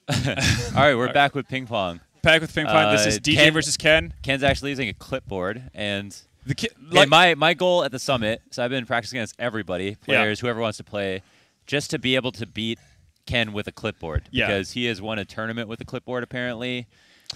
All right, we're back with ping pong. Back with ping pong. This is DJ versus Ken. Ken's actually using a clipboard, and like, my goal at the summit. So I've been practicing against everybody, players, whoever wants to play, just to be able to beat Ken with a clipboard because he has won a tournament with a clipboard apparently.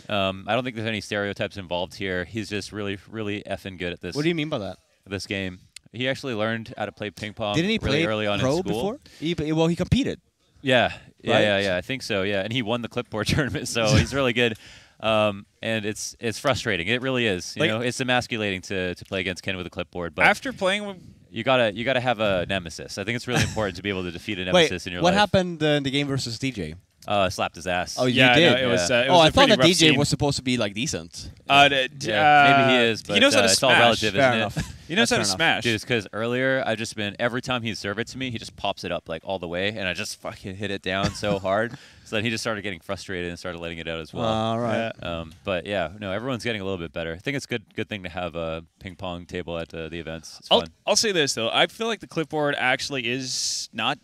I don't think there's any stereotypes involved here. He's just really, really effing good at this. What do you mean by that? This game. He actually learned how to play ping pong. Didn't he really play early on pro in school. before? Well, he competed. Yeah, Right? yeah. I think so. Yeah, and he won the clipboard tournament, so he's really good. And it's frustrating. It really is. You know, it's emasculating to play against Ken with a clipboard. But after playing with you gotta have a nemesis. I think it's really important to be able to defeat a nemesis in your life. What happened in the game versus DJ? Slapped his ass. Oh, you did? No, it was I thought that DJ scene. was supposed to be like decent. Maybe he is, but he knows how to it's smash. all relative, Fair isn't enough. it? He knows how to That's fair smash. Dude, it's because earlier I've just been, every time he'd serve it to me, he just pops it up like all the way, and I just fucking hit it down so hard. So then he just started getting frustrated and started letting it out as well. All right. But yeah, no, everyone's getting a little bit better. I think it's good thing to have a ping pong table at the events. It's fun. I'll say this though, I feel like the clipboard actually is not.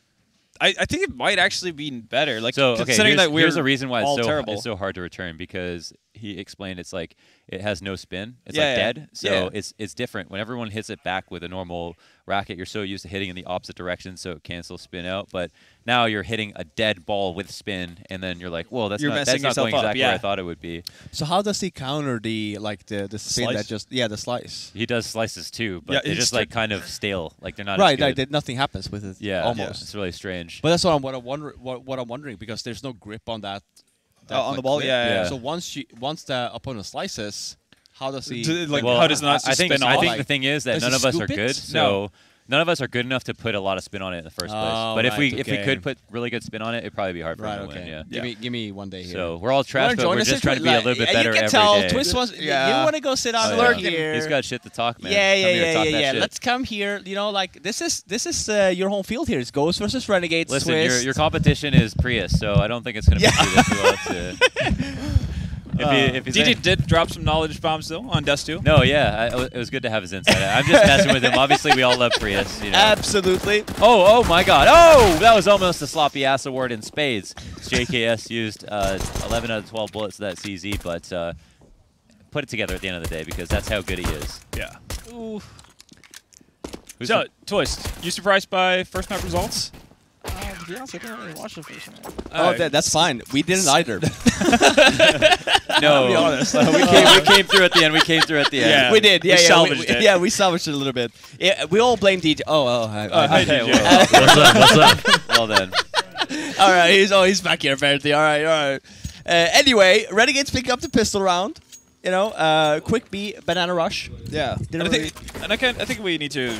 I think it might actually be better. Like, so considering that here's the reason why terrible. it's so hard to return, because he explained it's like it has no spin. It's Yeah, like yeah. dead. So it's different. When everyone hits it back with a normal racket, you're so used to hitting in the opposite direction, so it cancels spin out. But now you're hitting a dead ball with spin, and then you're like, whoa, that's not going exactly where I thought it would be. So how does he counter the spin Slice? that just the slice? He does slices too, but they're just like kind of stale. Like they're not Right, as good. like nothing happens with it. Yeah, almost. it's really strange. But that's what I'm wondering because there's no grip on that. On the ball, clip. yeah. So once the opponent slices, how does he? How does it not I think spin off? I think the thing is that Does none he of us scoop are it? good, so none of us are good enough to put a lot of spin on it in the first place. Oh, But if we okay. could put really good spin on it, it'd probably be hard for Right. him to Okay. win. Yeah. Give me one day here. So we're all trash, Wanna but join we're us just in trying to be a little bit better you can every tell day. Twistzz wants. You want to go sit down Oh, and yeah. lurk here. He's got shit to talk, man. Yeah, Come here, talk that yeah. shit. Let's come here. You know, like this is your home field here. It's Ghost versus Renegades. Listen, Twistzz. your competition is Prius, so I don't think it's going to be too well to. If he's DJ did drop some knowledge bombs though on Dust 2. No, yeah, it was good to have his insight. I'm just messing with him. Obviously, we all love Prius. You know? Absolutely. Oh my God! Oh, that was almost a sloppy ass award in spades. JKS used 11 out of 12 bullets to that CZ, but put it together at the end of the day because that's how good he is. Yeah. Who's So, Twistzz, you surprised by first map results? To be honest, I didn't really watch the first one. Oh, that's fine. We didn't either. No, be honest. we came through at the end. Yeah. We did. Yeah, We salvaged it. Yeah, we salvaged it a little bit. Yeah, we all blame DJ. Hey, Okay, DJ. well, what's up? Well then. All right, he's back here apparently. All right. Anyway, Renegades pick up the pistol round. You know, quick B, banana rush. Yeah. Didn't I think we need to,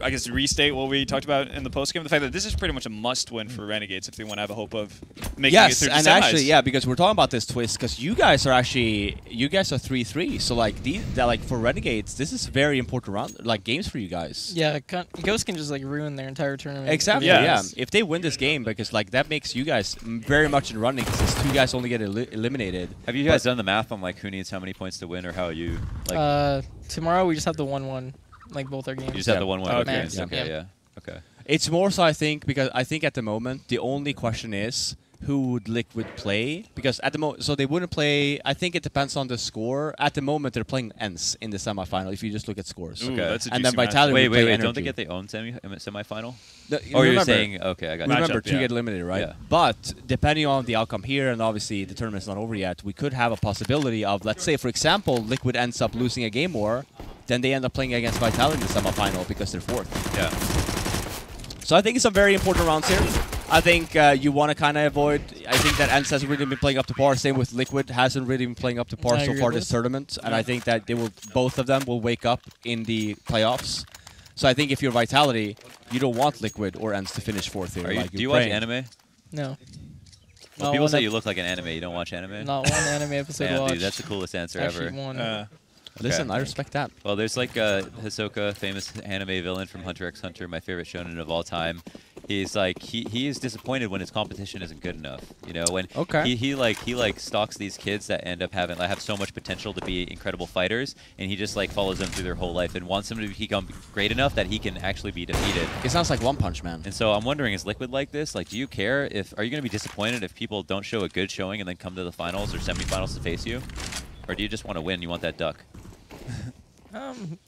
I guess, restate what we talked about in the postgame. The fact that this is pretty much a must-win for Renegades if they want to have a hope of making it through the and semis. actually, yeah, because we're talking about this Twistzz, because you guys are 3-3. So like for Renegades, this is very important round, like games for you guys. Yeah, Ghost can just like ruin their entire tournament. Exactly. Yeah. Yeah. If they win this game, because like that makes you guys very much in running, because these two guys only get eliminated. Have you guys done the math on like who needs how many points to win, or how you like? Tomorrow we just have the 1-1, like both our games. You just have the 1-1. Oh, Okay. okay. Okay. Yeah. Yeah. Okay. It's more so, I think, because I think at the moment the only question is who would Liquid play, because at the moment, so they wouldn't play. I think it depends on the score. At the moment, they're playing ENCE in the semifinal. If you just look at scores, Ooh, that's a and then juicy match. Vitality. Wait. would play Don't they Energy. get their own semifinal? No, Or you're remember- saying okay? I got you. Remember, Matchup, two yeah. get eliminated, right? Yeah. But depending on the outcome here, and obviously the tournament's not over yet, we could have a possibility of, let's say, for example, Liquid ends up losing a game more, then they end up playing against Vitality in the semifinal because they're fourth. Yeah. So I think it's some very important rounds here. I think you want to kind of avoid. I think that ENCE hasn't really been playing up to par. Same with Liquid, hasn't really been playing up to par I so agree far with this this. tournament, and I think that both of them will wake up in the playoffs. So I think if you're Vitality, you don't want Liquid or ENCE to finish fourth here. Do you watch anime? No. Well, people say you look like an anime. You don't watch anime? Not one anime episode to Damn, watch. dude, that's the coolest answer Actually, ever. one. Listen, I respect that. Well, there's like Hisoka, famous anime villain from Hunter x Hunter, my favorite shonen of all time. He's like he is disappointed when his competition isn't good enough. You know, when he stalks these kids that end up have so much potential to be incredible fighters, and he just like follows them through their whole life and wants them to become great enough that he can actually be defeated. It sounds like One Punch Man. And so I'm wondering, is Liquid like this? Like, do you care are you going to be disappointed if people don't show a good showing and then come to the finals or semifinals to face you, or do you just want to win? You want that duck?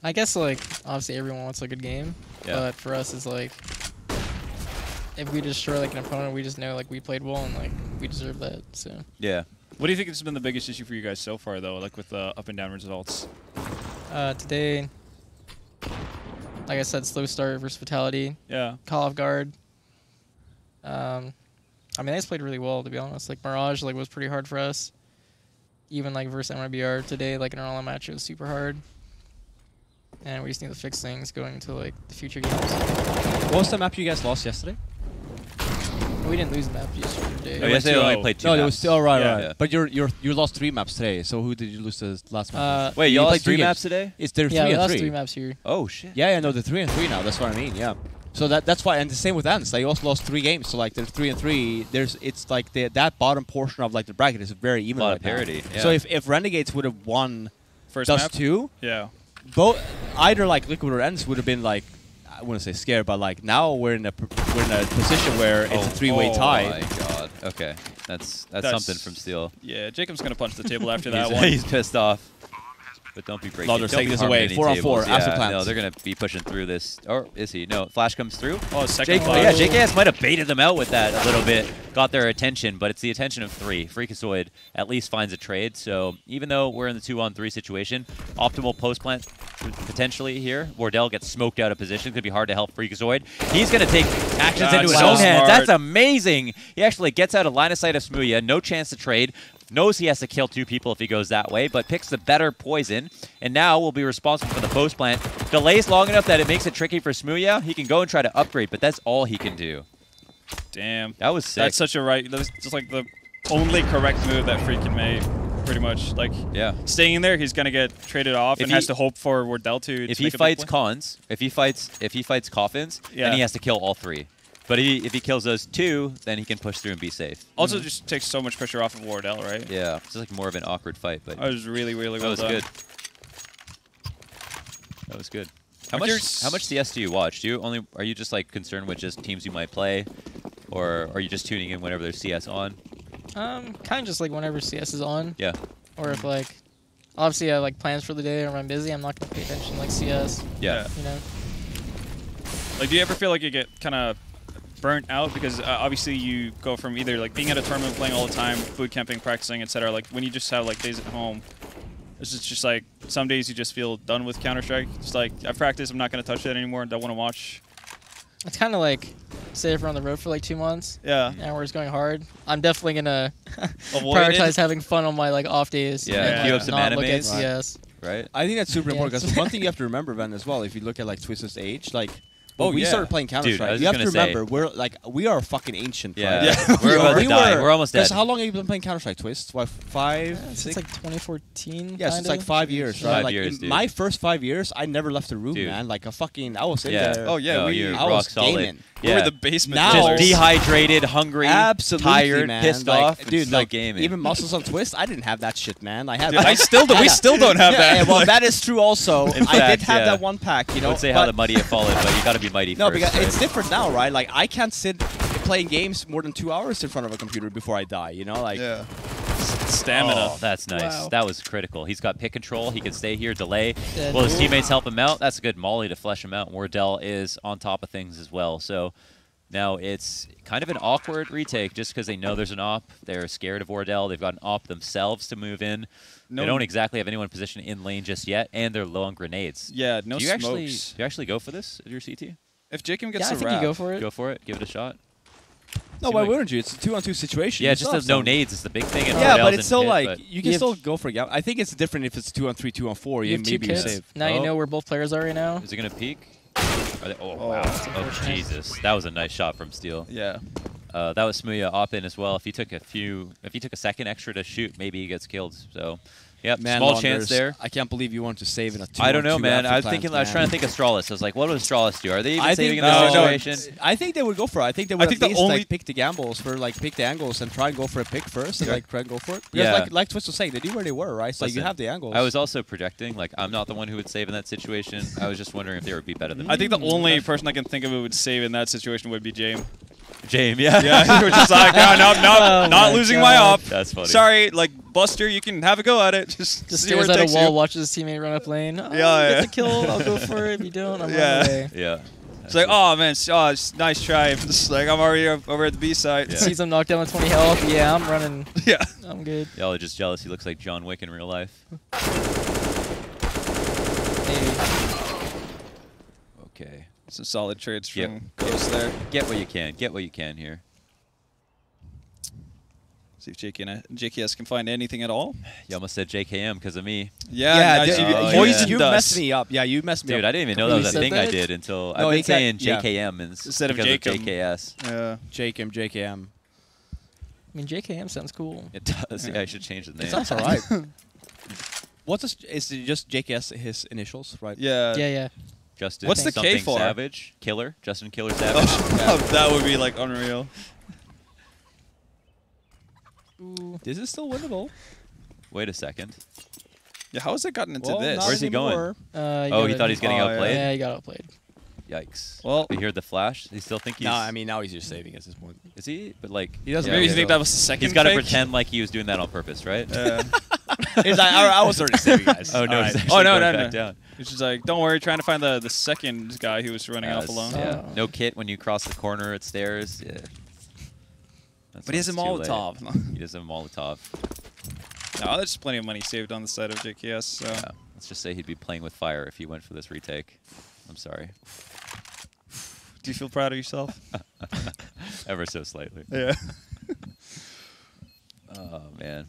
I guess like obviously everyone wants a good game, but for us it's like if we destroy like an opponent, we just know like we played well and like we deserve that. So yeah. What do you think has been the biggest issue for you guys so far, though, like with the up and down results? Today, like I said, slow start versus Vitality. Yeah. Call off guard. I mean, they just played really well, to be honest. Like Mirage, like was pretty hard for us. Even like versus MIBR today, like in our all match, it was super hard. And we just need to fix things going into like the future games. What was the map you guys lost yesterday? We didn't lose the map yesterday. Oh, yesterday we only played 2 maps. No, it was still right. Yeah. But you lost 3 maps today. So who did you lose the last map? Wait, you lost 3 maps today? It's there 3 yeah, and 3. we lost 3 maps here. Oh shit. Yeah, no, they're 3 and 3 now. That's what I mean. Yeah. So that's why, and the same with ENCE. They also lost 3 games. So like they're 3 and 3. It's like that bottom portion of like the bracket is very even. A lot right of parity. now. Yeah. So if Renegades would have won First Dust map? 2, Yeah. both either like Liquid or ENCE would have been like, I wouldn't say scared, but like now we're in a position where it's a 3-way tie. Oh my god. Okay. That's something from Steel. Yeah, Jacob's gonna punch the table after that one. He's pissed off. But don't be breaking. Launders Don't taking be this harming away. any 4 on 4. tables. After Yeah, plans. no, they're gonna be pushing through this. Or is he? No, Flash comes through. Oh, second Yeah, flash. JKS might have baited them out with that a little bit. Got their attention, but it's the attention of 3. Freakazoid at least finds a trade. So even though we're in the 2-on-3 situation, optimal post plant potentially here. Wardell gets smoked out of position. It's gonna be hard to help Freakazoid. He's gonna take actions into his so own hands. smart. That's amazing. He actually gets out of line of sight of Smooya. No chance to trade. Knows he has to kill 2 people if he goes that way, but picks the better poison, and now will be responsible for the post plant. Delays long enough that it makes it tricky for Smooya. He can go and try to upgrade, but that's all he can do. Damn. That was sick. That's such a that's just like the only correct move that Freakin made, pretty much. Like, staying in there, he's gonna get traded off and has to hope for Wardell to. If he fights cons, if he fights coffins, then he has to kill all 3. But if he kills those 2, then he can push through and be safe. Also, just takes so much pressure off of Wardell, right? Yeah, it's like more of an awkward fight, but that was really, really well done. That was good. That was good. How much CS do you watch? Are you just like concerned with just teams you might play, or are you just tuning in whenever there's CS on? Kind of just like whenever CS is on. Yeah. Or if like, obviously I have like plans for the day or I'm busy, I'm not gonna pay attention to, like CS. Yeah. You know. Like, do you ever feel like you get kind of burnt out because obviously you go from either like being at a tournament, playing all the time, boot camping, practicing, etc. Like when you just have like days at home, it's just like some days you just feel done with Counter-Strike. It's like I've practiced, I'm not going to touch it anymore. Don't want to watch. It's kind of like, say if we're on the road for like 2 months. Yeah. And we're just going hard. I'm definitely gonna prioritize having fun on my like off days. Yeah. Queue up some not look at animes. CS. Right. I think that's super important because one thing you have to remember, Ven, as well, if you look at like Twistz's age, like. Oh, we started playing Counter-Strike. You have to remember, we are fucking ancient. Yeah, right? yeah. We're about to die. We're almost dead. How long have you been playing Counter-Strike, Twistzz? What, 5? Since like 2014. Yeah, since like 5 years, right? 5 years, dude. My first 5 years, I never left the room, man. Like I was in there. Oh yeah, I was gaming. We were the basement. Now, just dehydrated, hungry, absolutely, tired, pissed off, dude. like gaming. Even muscles on Twistzz, I didn't have that shit, man. I had. Dude, we still don't have that. Yeah, well, that is true. Also, I did have that one pack. You know, I would say how the mighty have fallen, but you got to be mighty. No, first, because right? it's different now, right? Like I can't sit playing games more than 2 hours in front of a computer before I die. You know, like stamina. Oh, that's nice. Wow. That was critical. He's got pick control. He can stay here, delay. Yeah, Will his teammates help him out? That's a good molly to flesh him out. And Wardell is on top of things as well. So now it's kind of an awkward retake just because they know there's an op. They're scared of Wardell. They've got an op themselves to move in. They don't exactly have anyone positioned in lane just yet, and they're low on grenades. Yeah, no smokes. Do you actually go for this at your CT? If Jacob gets I a think wrap, you go for it. Go for it. Give it a shot. No, why wouldn't you? It's a 2-on-2 situation. Yeah, just no nades is the big thing. And Yeah, but Wardell's it's still in like pit, you can still go for it. I think it's different if it's 2-on-3, 2-on-4. You have 2 maybe kids. save. Now you know where both players are right now. Is it gonna peak? Oh wow! Oh Jesus! That was a nice shot from Steel. Yeah. that was Smuya op in as well. If he took a second extra to shoot, maybe he gets killed. So, yep, Man, small Launders, chance there. I can't believe you wanted to save in a 2-on-2. I don't know, man. I was trying to think of Strawless. I was like, what would Strawless do? Are they even saving in this situation? I think they would go for it. I think they would at least like pick the gambles for like pick the angles and try and go for a pick first and like try and go for it. Because like Twistzz was saying, they knew where they were, right? So you have the angles. I was also projecting. Like, I'm not the one who would save in that situation. I was just wondering if they would be better than me. I think the only person I can think of who would save in that situation would be James. James, yeah. Yeah, we're just like, not losing my op. That's funny. Sorry, like, Buster, you can have a go at it. Just stares at a wall, watches his teammate run up lane. Oh, get the kill, I'll go for it. If you don't, I'm on the way. Yeah. It's like, oh, man, it's nice try. Just like, I'm already over at the B side. Yeah. Sees him knocked down with 20 health. Yeah, I'm running. Yeah. I'm good. Y'all are just jealous. He looks like John Wick in real life. Maybe. Okay. Some solid trades from Ghost there. Get what you can. Get what you can here. See if JKS can find anything at all. You almost said JKM because of me. Yeah, you messed me up. Yeah, you messed me up. Dude, I didn't even know that was a thing I did until I've been saying JKM instead of JKS. Yeah. JKM. I mean, JKM sounds cool. It does. Yeah, I should change the name. It sounds alright. Is it just JKS his initials, right? Yeah. Yeah. Justin. What's the K for? Savage? Killer? Justin Killer Savage? That would be like unreal. Ooh. This is still winnable. Wait a second. Yeah, how has it gotten into this? Where's he going? He thought he was getting outplayed? Yeah, he got outplayed. Yikes. Well, you heard the flash? You still think he's... No, I mean, now he's just saving at this point. Is he? But like... He doesn't maybe you think that was the second He's got to pretend like he was doing that on purpose, right? He's like, I was already saving, guys. Oh, no. Right. He's actually going back no. down. It's just like, don't worry, trying to find the second guy who was running off alone. Yeah. No kit when you cross the corner at stairs. Yeah. But he has a Molotov. He does have a Molotov. No, there's plenty of money saved on the side of JKS. So. Yeah. Let's just say he'd be playing with fire if he went for this retake. I'm sorry. Do you feel proud of yourself? Ever so slightly. Yeah. Oh, man.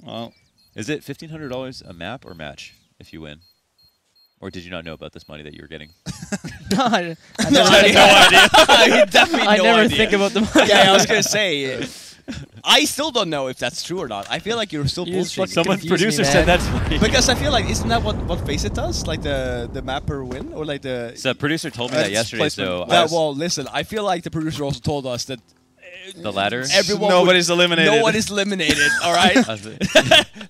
Well, is it $1,500 a map or match if you win? Or did you not know about this money that you were getting? No, I never think about the money. Yeah, I was going to say, I still don't know if that's true or not. I feel like you're still bullshitting. Someone's producer said that's funny. Because I feel like, isn't that what Face It does? Like the map per win? Or like the... So the producer told me that yesterday, so... well, listen, I feel like the producer also told us that... The ladder? Nobody's eliminated. No one is eliminated, all right?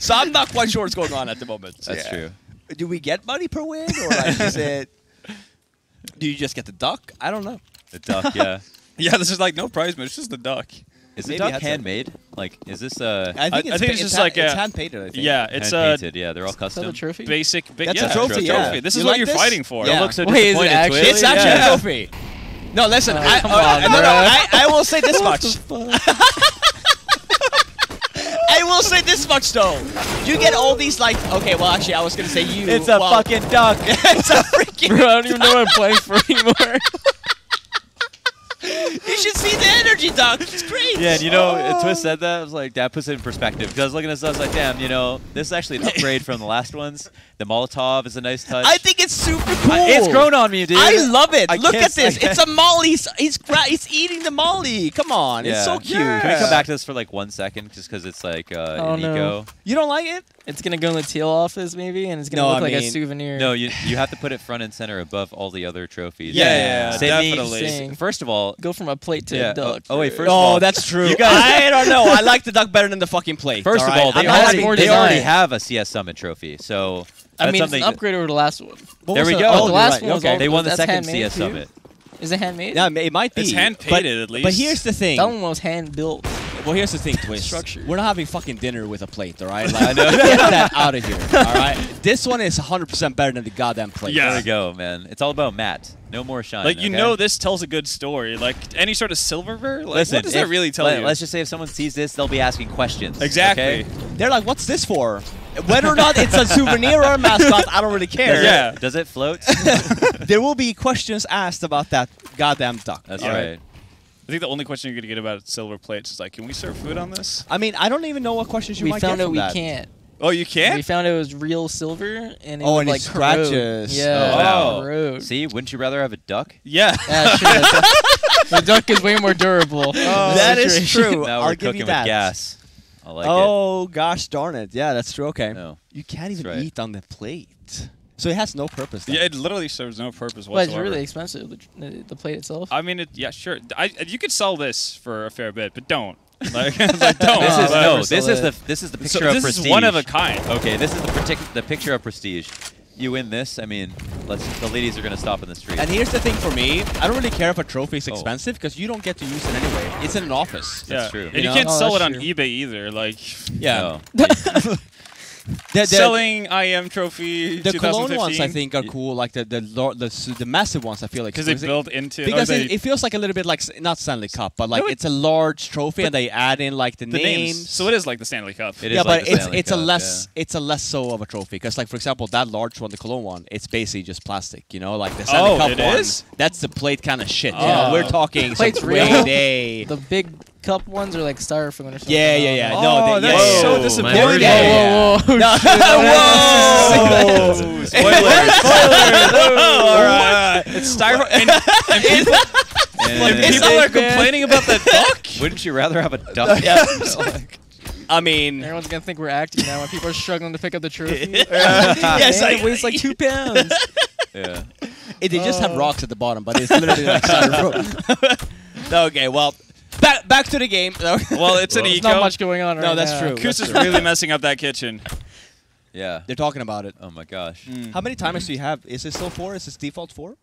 So I'm not quite sure what's going on at the moment. That's true. Do we get money per win, or like is it? Do you just get the duck? I don't know. The duck, yeah. Yeah, this is like no prize money. It's just the duck. Is the duck handmade? Like, is this I think it's just like it's hand painted. I think. Yeah, it's hand-painted. Yeah, they're all custom. Is that a trophy? Basic. That's a trophy. Yeah. This is what you're fighting for. Yeah. Don't look so Wait, is it disappointed, actually? Twistzz. It's actually a trophy. No, listen. I will say this much. I will say this much though. You get all these like, okay, well actually I was gonna say you. It's a fucking duck. It's a freaking Bro, I don't even know what I'm playing for anymore. You should see the energy, duck. It's great. Yeah, and you know, Twistzz said that. I was like, that puts it in perspective. Because I was looking at this, I was like, damn, you know, this is actually an upgrade from the last ones. The Molotov is a nice touch. I think it's super cool. It's grown on me, dude. I love it. Look at can't- this. It's a molly. He's eating the molly. Come on. Yeah. It's so cute. Can we come back to this for like 1 second, just because it's like an no. eco? You don't like it? It's gonna go in the teal office maybe, and it's gonna look like a souvenir. No, you have to put it front and center above all the other trophies. Yeah, Send me- definitely. First of all, Go from a plate to a duck. Oh wait, first of all, that's true. You guys- I don't know. I like the duck better than the fucking plate. First of all, I'm they not already, having- they already design. have a CS Summit trophy, so I that's mean, it's an something. upgrade over the last one. There we was go. Oh, the last you're one was right. all- They won the that's second handmade CS too? Summit. Is it handmade? Yeah, it might be. It's hand-painted at least. But here's the thing. That one was hand built. Well, here's the thing, Twistzz. Structure. We're not having fucking dinner with a plate, all right? Like, I know. Get that out of here, all right? This one is 100% better than the goddamn plate. Yeah. There we go, man. It's all about Matt. No more shine. Like, you okay? know this tells a good story. Like, any sort of silverware? Like, Listen, what does that really tell you? Let's just say if someone sees this, they'll be asking questions. Exactly. Okay? They're like, what's this for? Whether or not it's a souvenir or a mascot, I don't really care. Yeah. Does it float? There will be questions asked about that goddamn duck. That's all right. I think the only question you're going to get about silver plates is like, can we serve food on this? I mean, I don't even know what questions you We might found get out from we that. can't. Oh, you can't? We found it was real silver, and it Oh, would, and it like corrode. scratches. Yeah, Oh, wow. corrode. See, wouldn't you rather have a duck? Yeah. Yeah, sure. The duck is way more durable. That is true. Now I'll we're give cooking you that. with gas. I like it. Oh gosh, darn it! Yeah, that's true. Okay, No. you can't even That's right. eat on the plate, so it has no purpose. Then. Yeah, it literally serves no purpose But it's whatsoever. really expensive, the plate itself. I mean, yeah, sure. You could sell this for a fair bit, but don't. Like don't. This is the picture of this prestige. is one of a kind. Okay, this is the picture of prestige. You win this, I mean, the ladies are gonna stop in the street. And here's the thing for me, I don't really care if a trophy is Oh. expensive because you don't get to use it anyway. It's in an office. That's true. And you know? can't Oh, sell it that's on true. eBay either. Like Yeah. No. selling IM trophy The cologne 2015 ones I think are cool, like the massive ones I feel like because they built into because they, it feels like a little bit like not Stanley Cup, but like it's a large trophy and they add in like the the names. So it is like the Stanley Cup. It yeah, is like but the Stanley it's a Cup, less it's a less so of a trophy because like for example that large one, the cologne one, it's basically just plastic, you know, like the Stanley Cup it one. is? That's the plate kind of shit. You Oh. know, we're talking some Plate's grade real. A. The big cup ones are like styrofoam or something. Yeah. Oh, No, that's yeah. so Whoa. disappointing. My word. Yeah. Whoa. No. Whoa! Spoilers! All right. It's styrofoam, and people, And people are complaining about the duck. wouldn't you rather have a duck? I mean, Everyone's gonna think we're acting now when people are struggling to pick up the trophy. yes, Man, it weighs like 2 pounds. Yeah. they just have rocks at the bottom, but it's literally like styrofoam. Okay, well, back to the game. Well, it's an There's eco. not much going on right now. No, that's true. Kus is really messing up that kitchen. Yeah. They're talking about it. Oh my gosh. How many timers do you have? Is it still 4? Is it default 4?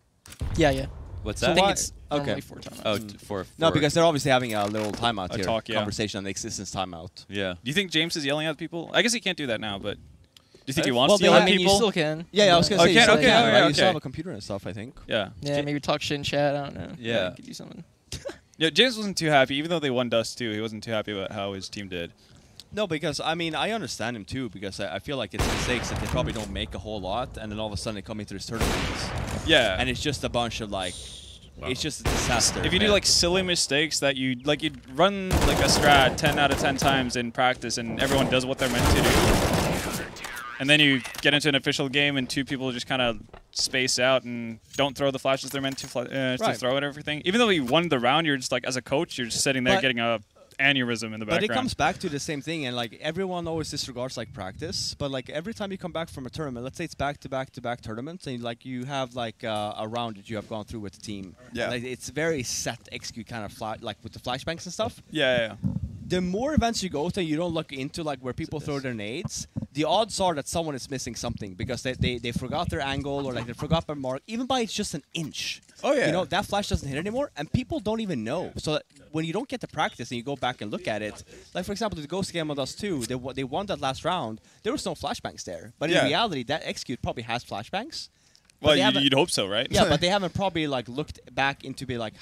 Yeah. What's So I that? think why- it's okay. normally 4 times. Oh, for No, because they're obviously having a little timeout A here. talk, yeah. Conversation on the existence timeout. yeah. Do you think James is yelling at people? I guess he can't do that now, but do you think he wants well, to yell they- at I mean, you people? still can. Yeah, I was gonna say. Okay, you still okay, can, okay, right? You okay. still have a computer and stuff, I think. Yeah. Yeah, maybe talk shit in chat. I don't know. Yeah. Could do something. Yeah, James wasn't too happy, even though they won Dust too. He wasn't too happy about how his team did. No, because I mean I understand him too, because I feel like it's mistakes that they probably don't make a whole lot, and then all of a sudden they come into this tournament, Yeah. and it's just a bunch of like, it's just a disaster. if you do like silly mistakes that you run like a strat 10 out of 10 times in practice, and everyone does what they're meant to do, and then you get into an official game and 2 people just kind of space out and don't throw the flashes they're meant to Right. throw and everything. Even though you won the round, you're just like, as a coach, you're just sitting there But- getting a aneurysm in the But background. it comes back to the same thing, and like everyone always disregards like practice. But like every time you come back from a tournament, let's say it's back to back to back tournaments, and like you have like a round that you have gone through with the team. Yeah. Like it's very set execute kind of like with the flashbangs and stuff. Yeah. The more events you go to, you don't look into like where people throw their nades. The odds are that someone is missing something because they forgot their angle or like they forgot their mark, even by just an inch. Oh, yeah. You know that flash doesn't hit anymore, and people don't even know. So that when you don't get to practice and you go back and look at it, like for example, the Ghost game on us too, they won that last round. There was no flashbangs there, but Yeah. in reality, that execute probably has flashbangs. But Well, they haven't- you'd hope so, right? yeah, but they haven't probably like looked back into be like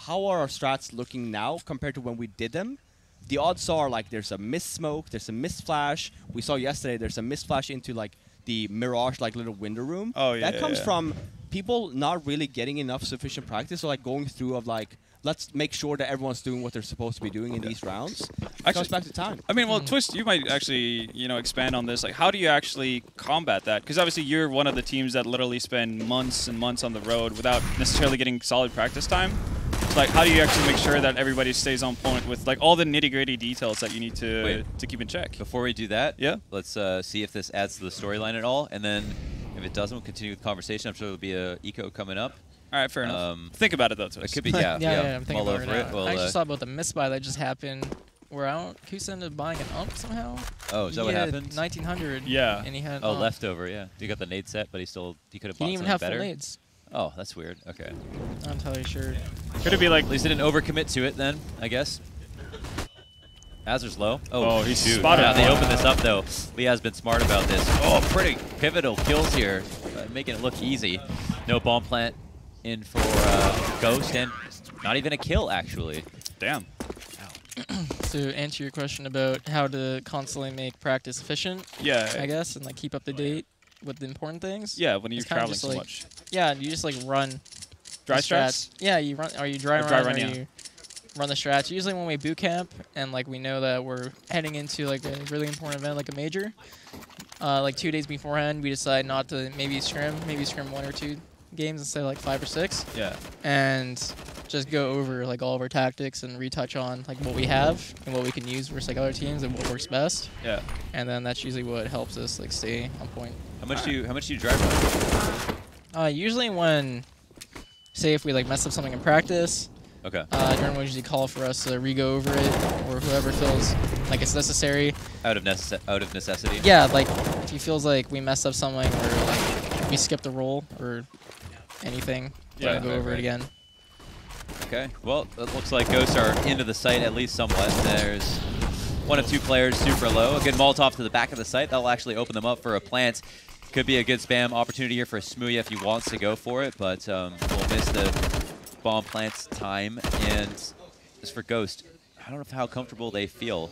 how are our strats looking now compared to when we did them. The odds are like there's a missed smoke, there's a missed flash. We saw yesterday there's a missed flash into like the Mirage like little window room. Oh, yeah, that comes yeah. from people not really getting enough sufficient practice, or like going through of like let's make sure that everyone's doing what they're supposed to be doing in these rounds. It comes back to time. I mean, well, Twistzz, you might actually, expand on this. Like, how do you actually combat that? Because obviously you're one of the teams that literally spend months and months on the road without necessarily getting solid practice time. So, like, how do you actually make sure that everybody stays on point with, like, all the nitty-gritty details that you need to keep in check? Before we do that, Yeah? let's see if this adds to the storyline at all, and then if it doesn't, we'll continue the conversation. I'm sure there'll be a eco coming up. All right, fair enough. Think about it, though, Twistzz. It could be, yeah. Yeah, I'm thinking mull about it over now. it. We'll, I actually saw about the misbuy that just happened where Kus ended up buying an ump somehow. oh, is that He what had happened? 1900. Yeah. And he had Oh, ump. leftover, yeah. He got the nade set, but he could have He bought didn't even something have better. full nades. Oh, that's weird. Okay. I'm entirely sure. Could it be like... At least they didn't overcommit to it then, I guess. Azur's low. Oh, he's shoot. spotted Yeah, they one. opened this up, though. Lee has been smart about this. Oh, pretty pivotal kills here. Making it look easy. No bomb plant in for Ghost, and not even a kill, actually. Damn. To answer your question about how to constantly make practice efficient, Yeah. I guess, and like keep up to date with the important things. Yeah, when you're It's kinda traveling just so like- much. Yeah, you just like run Dry the strats? Yeah, you run. Are you dry Or run? dry run, yeah. You run the strats. Usually when we boot camp and like we know that we're heading into like a really important event, like a major. Like 2 days beforehand, we decide not to maybe scrim 1 or 2 games instead of like 5 or 6. Yeah. And just go over like all of our tactics and retouch on like what we have and what we can use versus like other teams and what works best. Yeah. And then that's usually what helps us like stay on point. How much do you drive on? Usually when, say if we like mess up something in practice, Okay. everyone will usually call for us to re-go over it, or whoever feels like it's necessary. Out of necessity. Yeah, like if he feels like we messed up something or like we skipped a roll or anything, Yeah, go over it again. Okay. Well, it looks like ghosts are into the site at least somewhat. There's one of two players super low. A good Molotov to the back of the site. That'll actually open them up for a plant. Could be a good spam opportunity here for Smooya if he wants to go for it, but we'll miss the bomb plant's time. And as for Ghost, I don't know how comfortable they feel.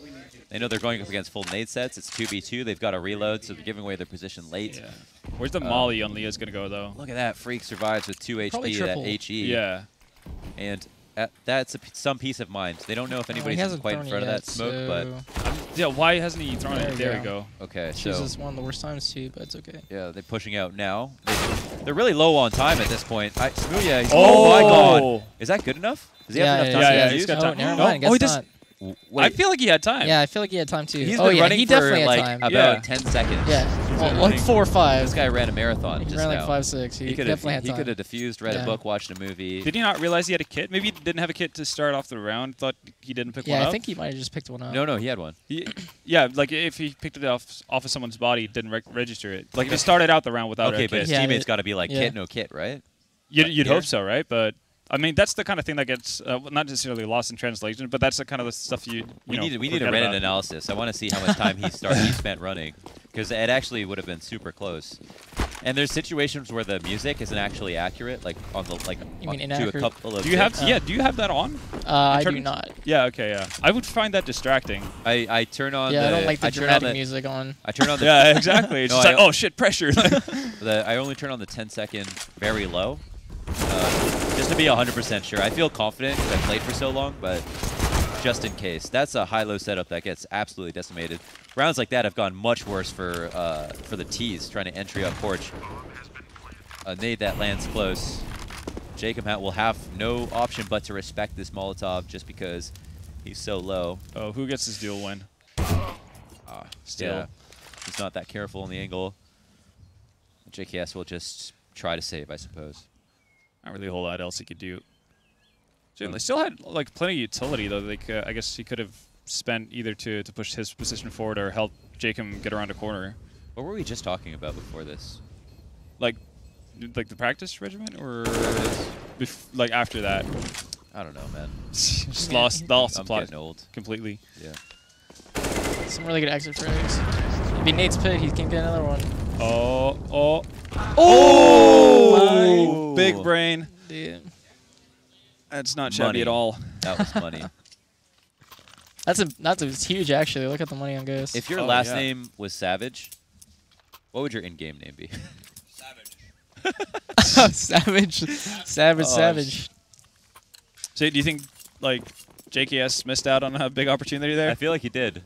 They know they're going up against full nade sets. It's 2v2. They've got a reload, so they're giving away their position late. Yeah. Where's the molly on Leah's going to go, though? Look at that. Freak survives with 2 HP at HE. Yeah. And that's some peace of mind. They don't know if anybody's quite in front of that smoke, but... Yeah, why hasn't he thrown it? There we go. Okay, so... Chooses is one of the worst times, too, but it's okay. Yeah, they're pushing out now. They're really low on time at this point. Smooya, oh my god. Is that good enough? Does he have enough time to use? He's got time. Never mind, he does. I feel like he had time. Yeah, I feel like he had time too. He's been running he for definitely like had time. about 10 seconds. Yeah, well, like 4 or 5. This guy ran a marathon. He just ran like now. 5-6. He definitely had time. He could have diffused, read a book, watched a movie. Did he not realize he had a kit? Maybe he didn't have a kit to start off the round. Thought he didn't pick one up. Yeah, I think he might have just picked one up. No, he had one. Yeah, like if he picked it off of someone's body, didn't register it. Like if he started out the round without a kit. Okay, but his teammates got to be like kit, no kit, right? You'd hope so, right? But I mean, that's the kind of thing that gets not necessarily lost in translation, but that's the kind of the stuff we need a Reddit analysis. I want to see how much time he spent running, because it actually would have been super close. And there's situations where the music isn't actually accurate, like on the to a couple of. Do you have do you have that on? I do not. Yeah. Okay. Yeah. I would find that distracting. I turn on. Yeah, I don't like the dramatic music on. I turn on the. Yeah, exactly. It's just like, oh shit, pressure. I only turn on the 10-second very low. Just to be 100% sure. I feel confident because I played for so long, but just in case. That's a high-low setup that gets absolutely decimated. Rounds like that have gone much worse for the T's trying to entry up porch. A nade that lands close. Jacob will have no option but to respect this Molotov just because he's so low. Oh, who gets his duel win? Still. Yeah, he's not that careful in the angle. JKS will just try to save, I suppose. Not really a whole lot else he could do. They still had like plenty of utility though. Like I guess he could have spent either to push his position forward or help Jacob get around a corner. What were we just talking about before this? Like the practice regiment, or like after that? I don't know, man. Just lost the plot. Getting old Completely. Yeah. Some really good exit frags. It'd be Nate's pit. He can get another one. Oh! Big brain. Dude. That's not shabby at all. That was money. That's huge actually. Look at the money on Ghost. If your last name was Savage, what would your in-game name be? Savage. Savage. So do you think like JKS missed out on a big opportunity there? I feel like he did.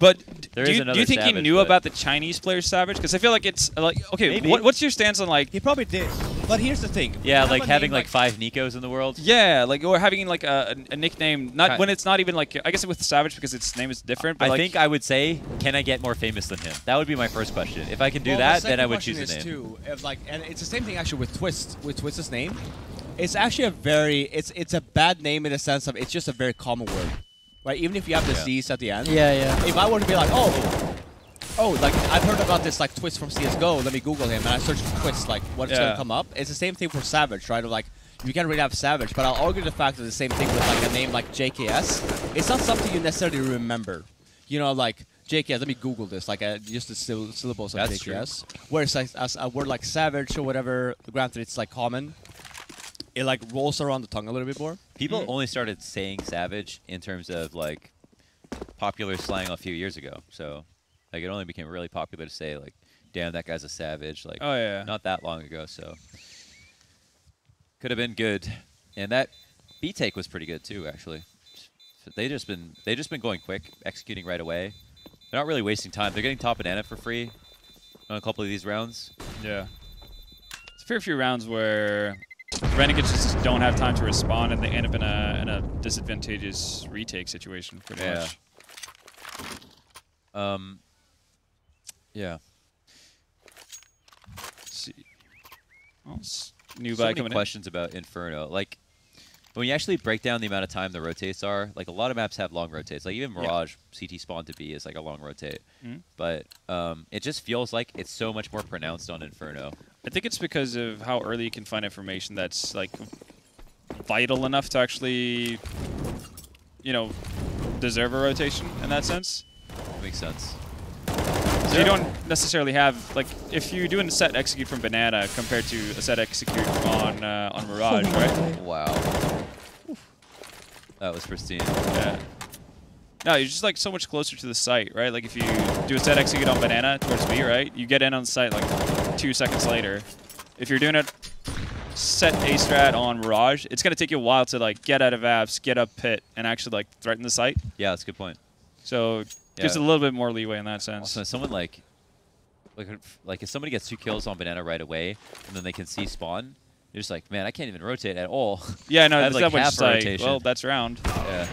But do you think he knew about the Chinese player Savage? Because I feel like it's like, okay, what's your stance on like... He probably did. But here's the thing. Yeah, like having like 5 Nikos in the world. Yeah, like or having like a nickname, not when it's not even like, I guess with Savage because its name is different. But I think I would say, can I get more famous than him? That would be my first question. If I can do that, then I would choose a name. Too, and it's the same thing actually with Twistzz. With Twistz's name, it's actually a very, it's a bad name in the sense of it's just a very common word. Right, even if you have the C's at the end. Yeah. If I were to be like, like I've heard about this like Twistzz from CS:GO. Let me Google him, and I search for Twistzz. Like, what's gonna come up? It's the same thing for Savage, right? Like, you can't really have Savage, but I'll argue the fact that the same thing with like a name like JKS. It's not something you necessarily remember. You know, like JKS. Let me Google this. Like, just the syllables of JKS. True. Whereas like as a word like Savage or whatever, granted it's like common. It like rolls around the tongue a little bit more. People only started saying Savage in terms of like popular slang a few years ago. So like it only became really popular to say like, damn, that guy's a savage. Like not that long ago. So could have been good. And that B take was pretty good too, actually. So they just been going quick, executing right away. They're not really wasting time. They're getting top banana for free on a couple of these rounds. Yeah. It's a fair few rounds where Renegades just don't have time to respond, and they end up in a disadvantageous retake situation, pretty much. Yeah. Let's see. Well, new So guy many coming questions about Inferno. Like, when you actually break down the amount of time the rotates are, like a lot of maps have long rotates. Like even Mirage CT spawn to B is like a long rotate. But it just feels like it's so much more pronounced on Inferno. I think it's because of how early you can find information that's like vital enough to actually, you know, deserve a rotation in that sense. That makes sense. So you don't necessarily have, like, if you're doing a set execute from vENdetta compared to a set execute on Mirage, right? Wow. That was pristine. Yeah. No, you're just like so much closer to the site, right? Like if you do a set execute on vENdetta towards B, right? You get in on the site like 2 seconds later. If you're doing a set A strat on Mirage, it's gonna take you a while to like get out of apps, get up pit, and actually like threaten the site. Yeah, that's a good point. So gives a little bit more leeway in that sense. Also, someone like if somebody gets 2 kills on vENdetta right away, and then they can see spawn, you're just like, man, I can't even rotate at all. Yeah, no, that's that's like half just like, rotation. well, that's round. Yeah.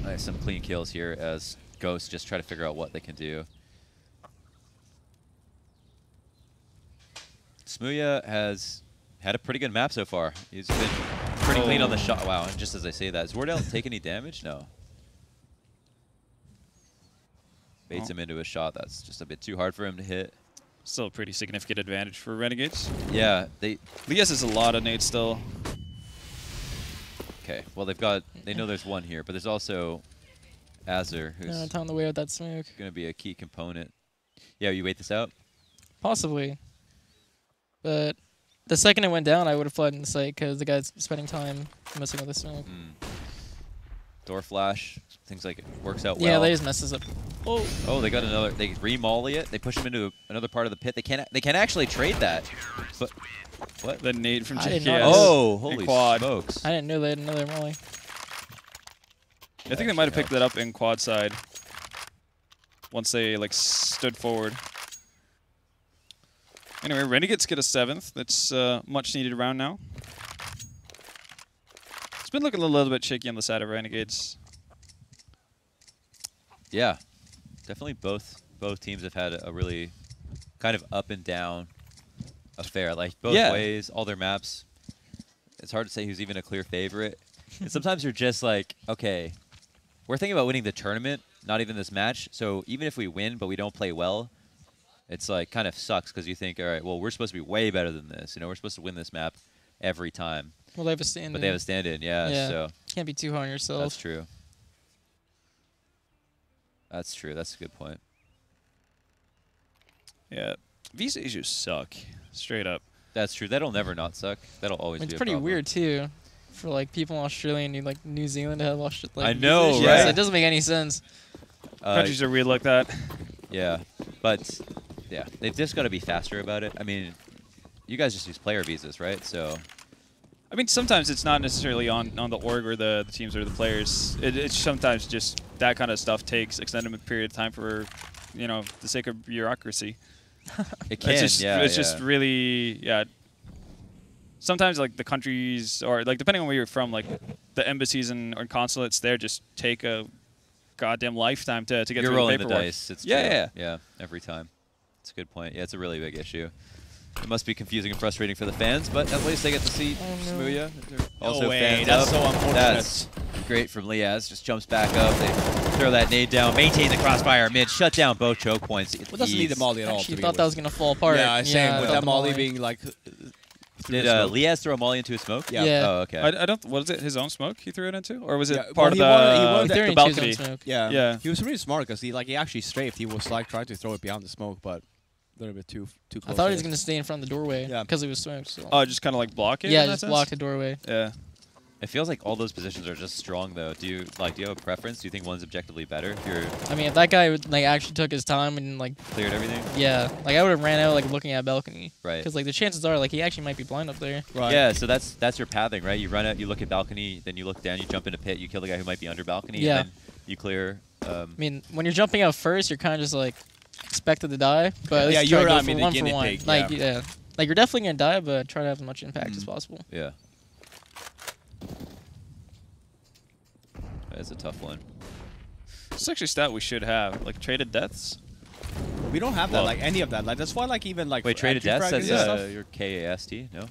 Nice, some clean kills here as Ghosts just try to figure out what they can do. Smooya has had a pretty good map so far. He's been pretty clean on the shot. Wow, and just as I say that, does Wardell take any damage? No. Baits him into a shot that's just a bit too hard for him to hit. Still a pretty significant advantage for Renegades. Yeah, Lias has a lot of nades still. Okay, well they know there's one here, but there's also Azur, who's time to wait out that smoke. gonna be a key component. Yeah, you wait this out? Possibly. But the second it went down, I would have fled in the site because the guy's spending time messing with the smoke. Door flash, things like it works out well. Yeah, they just messes up. Oh, they got another. They re-molly it. They push him into another part of the pit. They can actually trade that. But what? The nade from I did JKS. not Oh, holy quad. smokes! I didn't know they had another molly. I think they might have picked that up in quad side once they like stood forward. Anyway, Renegades get a 7th. That's much needed round now. It's been looking a little bit shaky on the side of Renegades. Yeah, definitely both teams have had a really kind of up and down affair. Like both ways, all their maps. It's hard to say who's even a clear favorite. And sometimes you're just like, okay, we're thinking about winning the tournament, not even this match. So even if we win, but we don't play well, it's like kind of sucks because you think, all right, well, we're supposed to be way better than this. You know, we're supposed to win this map every time. Well, they have a stand-in. But they have a stand-in, yeah. So can't be too hard on yourself. that's true. That's true. That's a good point. Yeah, these issues suck, straight up. That's true. That'll never not suck. That'll always be a It's pretty problem. weird too, for like people in Australia and like New Zealand to have Australia. Like, I know, issues. right? It doesn't make any sense. Countries are weird like that. Yeah, but yeah, they've just got to be faster about it. I mean, you guys just use player visas, right? So, I mean, sometimes it's not necessarily on the org or the teams or the players. It's sometimes just that kind of stuff takes extended period of time for, you know, the sake of bureaucracy. it can, It's just, yeah. it's just really, yeah. Sometimes, like, the countries, or, like, depending on where you're from, like, the embassies and or consulates there just take a goddamn lifetime to get You're through rolling the the paperwork. dice. It's Yeah, true. Yeah, every time. It's a good point. Yeah, it's a really big issue. It must be confusing and frustrating for the fans, but at least they get to see Smooya. Also, fans that's up. so unfortunate. That's great from Liaz. Just jumps back up. They throw that nade down, maintain the crossfire mid, shut down both choke points. Well, doesn't need the molly at all. She to thought that was gonna fall apart. Yeah, same with without that molly molly. being like. Did Liaz throw a molly into a smoke? Yeah. Yeah. Oh, okay. I don't. Was it his own smoke he threw it into, or was it Yeah, part well, of he wanted He threw it the into his balcony? own smoke. Yeah, Yeah. he was really smart because he actually strafed. He was like trying to throw it behind the smoke, but a little bit too close. I thought he was gonna stay in front of the doorway. Yeah. Because it was smoked. So. Oh, just kind of like block it. yeah, in that just sense? block the doorway. Yeah. It feels like all those positions are just strong, though. Do you have a preference? Do you think one's objectively better? If you're I mean, if that guy would, like actually took his time and like cleared everything? yeah, like I would have ran out like looking at balcony. Right. Because like the chances are like he actually might be blind up there. Right. Yeah, so that's your pathing, right? You run out, you look at balcony, then you look down, you jump into pit, you kill the guy who might be under balcony, Yeah. and then you clear. I mean, when you're jumping out first, you're kind of just like expected to die. But Yeah, let's you're try to go I for mean, the one guinea for one. pig, Like yeah. Like, you're definitely going to die, but try to have as much impact as possible. Yeah. That's a tough one. It's actually a stat we should have, like traded deaths. We don't have that, like any of that. Like that's why, like even like Wait, traded deaths? That's your KAST? No.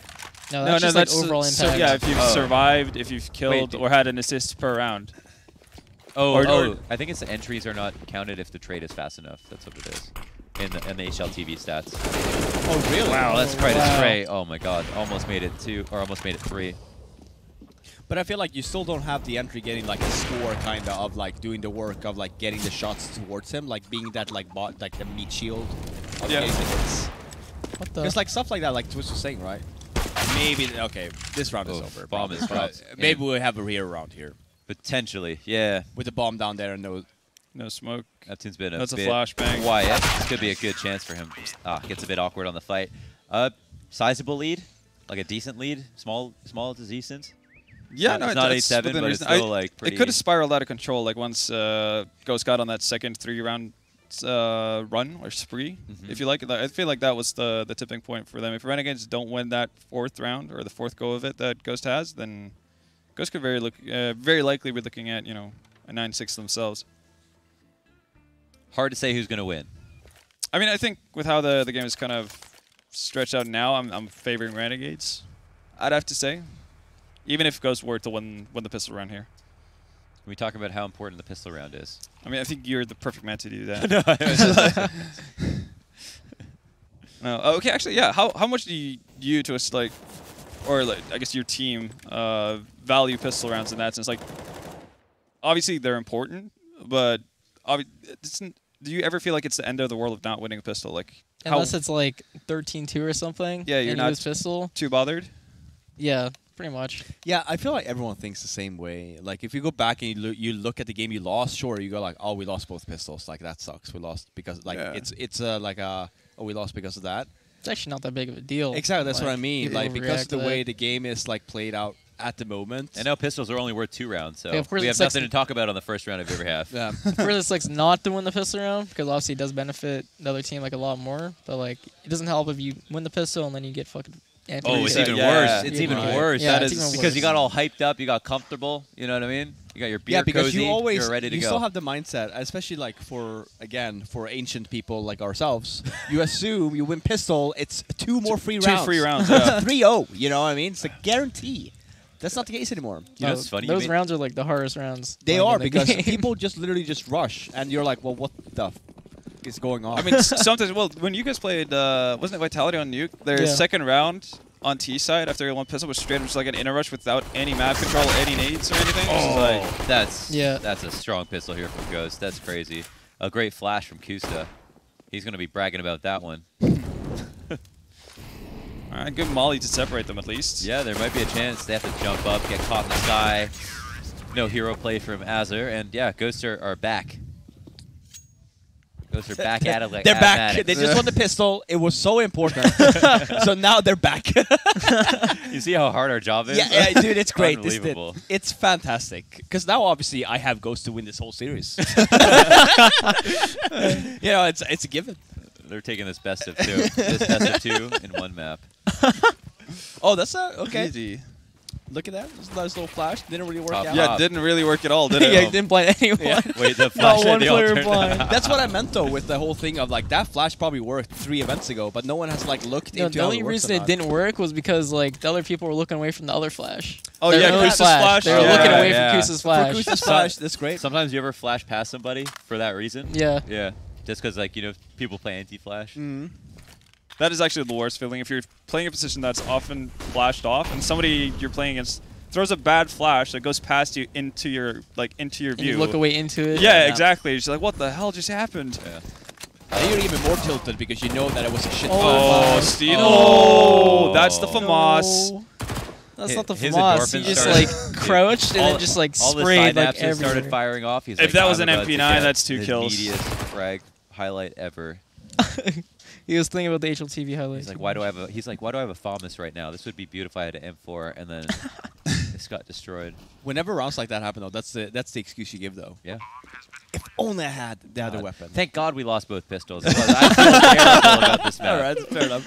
No, that's just that's like overall impact. So yeah, if you've survived, if you've killed, or had an assist per round. Oh, I think it's the entries are not counted if the trade is fast enough. That's what it is. In the HLTV stats. Oh really? Wow, that's quite a stray. Oh my god, almost made it 2, or almost made it 3. But I feel like you still don't have the entry getting like a score kind of like doing the work of like getting the shots towards him, like being that like bot, like the meat shield. Yeah. What the? It's like stuff like that, like Twistzz was saying, right? Maybe okay, this round is over. Bomb is dropped. Maybe we'll have a rear round here Potentially, yeah. with the bomb down there and No smoke. Neptune's been a That's a bit flashbang. quiet. This could be a good chance for him. Gets a bit awkward on the fight. Sizable lead, like a decent lead. Small to decent. Yeah, It's not 8-7, but it's still like pretty. It could have spiraled out of control, like once Ghost got on that second 3-round run or spree, if you like. I feel like that was the tipping point for them. If Renegades don't win that 4th round or the 4th go of it that Ghost has, then Ghost could very likely be looking at a 9-6 themselves. Hard to say who's going to win. I mean, I think with how the game is kind of stretched out now, I'm favoring Renegades. I'd have to say, even if Ghost were to win the pistol round here. We talk about how important the pistol round is. I mean, I think you're the perfect man to do that. No, okay, actually, yeah. How much do you to us like, or like I guess your team value pistol rounds in that sense? Like, obviously they're important, but do you ever feel like it's the end of the world of not winning a pistol? Like, unless it's like 13-2 or something. Yeah, you're and not pistol. too bothered. Yeah, pretty much. Yeah, I feel like everyone thinks the same way. Like, if you go back and you look at the game you lost, sure, you go like, oh, we lost both pistols. Like, that sucks. We lost because, like, it's like oh, we lost because of that. It's actually not that big of a deal. Exactly, that's like, what I mean. Like, because of the to way the game is, like, played out at the moment. And now pistols are only worth 2 rounds, so Yeah, of course we have it's like nothing to talk about on the first round of every half. Yeah. Of course, it's like not to win the pistol round because obviously it does benefit the other team like a lot more. But like, it doesn't help if you win the pistol and then you get fucking. Oh, it's even Yeah. worse. It's Yeah. even Yeah. worse. Yeah, That it's is even because worse. you got all hyped up, you got comfortable. You know what I mean? You got your beer Yeah, because cozy, you always you're ready to you go. still have the mindset, especially like for ancient people like ourselves. You assume you win pistol, it's 2 more free rounds. 2 free rounds. Yeah. 3-0. You know what I mean? It's a guarantee. That's not the case anymore. You know what's funny? Those rounds are like the hardest rounds. They like, are in the because game. people just literally just rush, and you're like, well, what the f is going on? I mean, sometimes. Well, when you guys played, wasn't it Vitality on Nuke? Their second round on T side after one pistol was straight up just like an inner rush without any map control, any nades or anything. Oh, that's Yeah. that's a strong pistol here from Ghost. That's crazy. A great flash from Kusta. He's going to be bragging about that one. All right, good molly to separate them at least. Yeah, there might be a chance they have to jump up, get caught in the sky. No hero play from Azure, and yeah, Ghosts are back. Ghosts are back at it like they're back. automatics. They just won the pistol. It was so important. So now they're back. You see how hard our job is? Yeah, dude, it's great. Unbelievable. It's fantastic. Because now, obviously, I have Ghost to win this whole series. You know, it's a given. They're taking this best of 2. This best of 2 in one map. Oh, that's okay. Easy. Look at that. Just a nice little flash. Didn't really work Top out. Yeah, it didn't really work at all, did it? yeah, he didn't blind anyone. Yeah. Wait, the flash one the player alternate. blind. That's what I meant though with the whole thing of like that flash probably worked 3 events ago, but no one has like looked No, into the how only it works reason or it not. didn't work was because like the other people were looking away from the other flash. Oh, Their yeah, own Kusa's flash. They were Yeah, looking away yeah. from Kusa's flash. For Kusa's flash, that's great. Sometimes you ever flash past somebody for that reason? Yeah. Yeah. Just because, like, you know, people play anti-flash. That is actually the worst feeling if you're playing a position that's often flashed off and somebody you're playing against throws a bad flash that goes past you into your And view. you look away into it. Yeah, exactly. It's like, what the hell just happened? Yeah. Then you're even more tilted because you know that it was a shit Oh, flash. Oh, Steve. Oh. No, that's the FAMAS. No. That's His- not the his FAMAS. He endorphins just started- like crouched and All- then just like all the sprayed like synapses started everywhere. firing off. He's If like, that was I'm an about to MP9, get that's 2 the kills. neediest frag highlight ever. He was thinking about the HLTV highlights. He's like, why do I have a? He's like, why do I have a FAMAS right now? This would be beautiful. I had an M4, and then this got destroyed. Whenever rounds like that happen, though, that's the excuse you give, though. Yeah. If only I had the other God. weapon. Thank God we lost both pistols. I feel terrible about this map. All right, fair enough.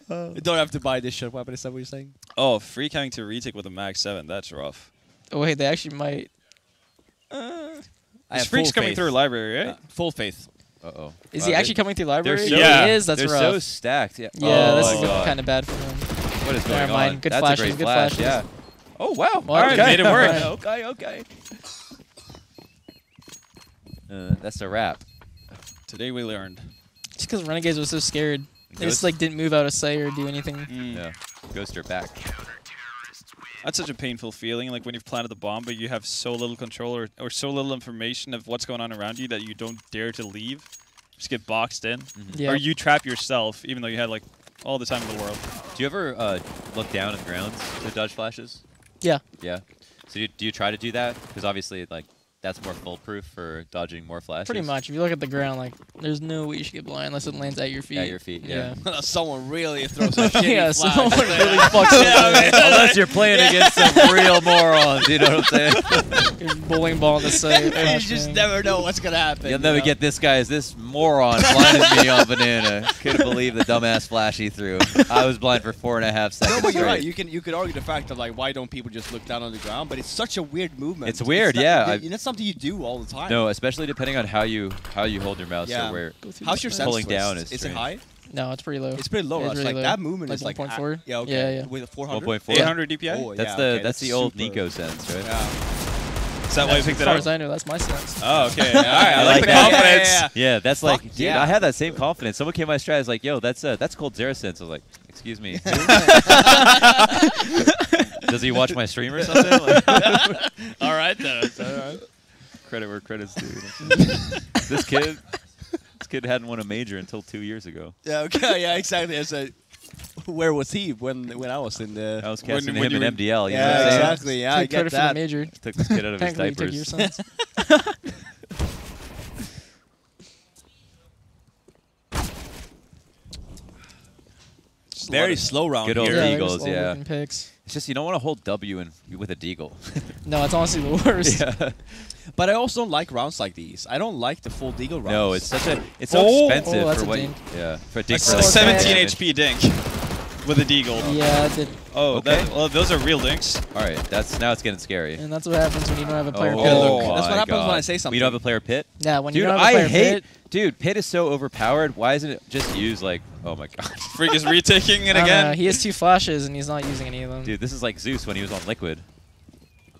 You don't have to buy this shot weapon. Is that what you're saying? Oh, free counting to retake with a Mag 7. That's rough. Oh wait, they actually might. This freak's coming through library, right? Full faith. Uh-oh. Is he actually coming through library? so- Yeah. He is. That's They're rough. so stacked. Yeah, Yeah, this Oh is my God. kind of bad for him. What is going Never on? mind. Good That's flashes, a great good flash. flashes. Yeah. Oh, wow. Well, All right, okay. made it work. Okay, okay. That's a wrap. Today we learned. Just because Renegades was so scared, they Ghost? just like didn't move out of sight or do anything. Yeah. Ghoster back. That's such a painful feeling, like when you've planted the bomb, but you have so little control or so little information of what's going on around you that you don't dare to leave. Just get boxed in. Yeah. Or you trap yourself, even though you had like all the time in the world. Do you ever look down at grounds to dodge flashes? Yeah. Yeah. So do you try to do that? Because obviously, like, that's more foolproof for dodging more flashes. Pretty much. If you look at the ground, like, there's no way you should get blind unless it lands at your feet. At your feet, yeah. Someone really throws a shitty Yeah, flash. someone really fucks up. Unless you're playing against some real morons, you know what I'm saying? You're bowling ball in the sight. You flash just bang. never know what's gonna happen. You'll never get this guy as this moron blinded me on banana. Couldn't believe the dumbass flash he threw. I was blind for 4.5 seconds. No, but you're right. straight. You could argue the fact that like why don't people just look down on the ground? But it's such a weird movement. It's weird, not- yeah. That's something you do all the time. No, especially depending on how you hold your mouse Yeah. or where. Go through How's the your sight. sense Pulling twist? down is it strange. high? No, it's pretty low. It's pretty low. It's Rush. really Like low. that movement Like is like 1.4? Yeah, okay. Yeah, yeah. With a 400. 1.4. 800 DPI? Oh, That's yeah, the okay, that's the old super. Nico sense, right? Yeah. Is that why you picked As it far up? as I know, that's my sense. Oh, okay. All right, I like the that. confidence. Yeah. Yeah, that's Fuck like, dude, yeah. I had that same confidence. Someone came to my strat, I was like, yo, that's called Zera sense. I was like, excuse me. Does he watch my stream or something? Like, All right then. All right. credit where credit's due. This kid hadn't won a major until 2 years ago. Yeah. Okay. Yeah. Exactly. I said, where was he when I was in the? I was casting when him you in were- MDL. You know what I'm Yeah. saying? Exactly. Yeah. I Take get credit for the that. major. Took this kid out of his Technically, you took your diapers. sense. Very slow round Good old here. Yeah, Eagles, they're just yeah. low-looking picks. It's just you don't want to hold W with a deagle. No, it's honestly the worst. Yeah. But I also don't like rounds like these. I don't like the full deagle rounds. No, it's so expensive Oh, that's for a what. dink. Yeah, for a dink. That's for a like 17 damage. HP dink with a deagle. Yeah, it did. Oh, Okay. well, those are real dinks. All right, now it's getting scary. And that's what happens when you don't have a player Oh, pit. look. That's what my happens when God. I say something. We don't have a player pit. Yeah, when you Dude, don't have a player I hate. pit. Dude, pit is so overpowered. Why isn't it just used like? Oh my God. Freak is retaking it I don't know, again. he has 2 flashes and he's not using any of them. Dude, this is like Zeus when he was on Liquid.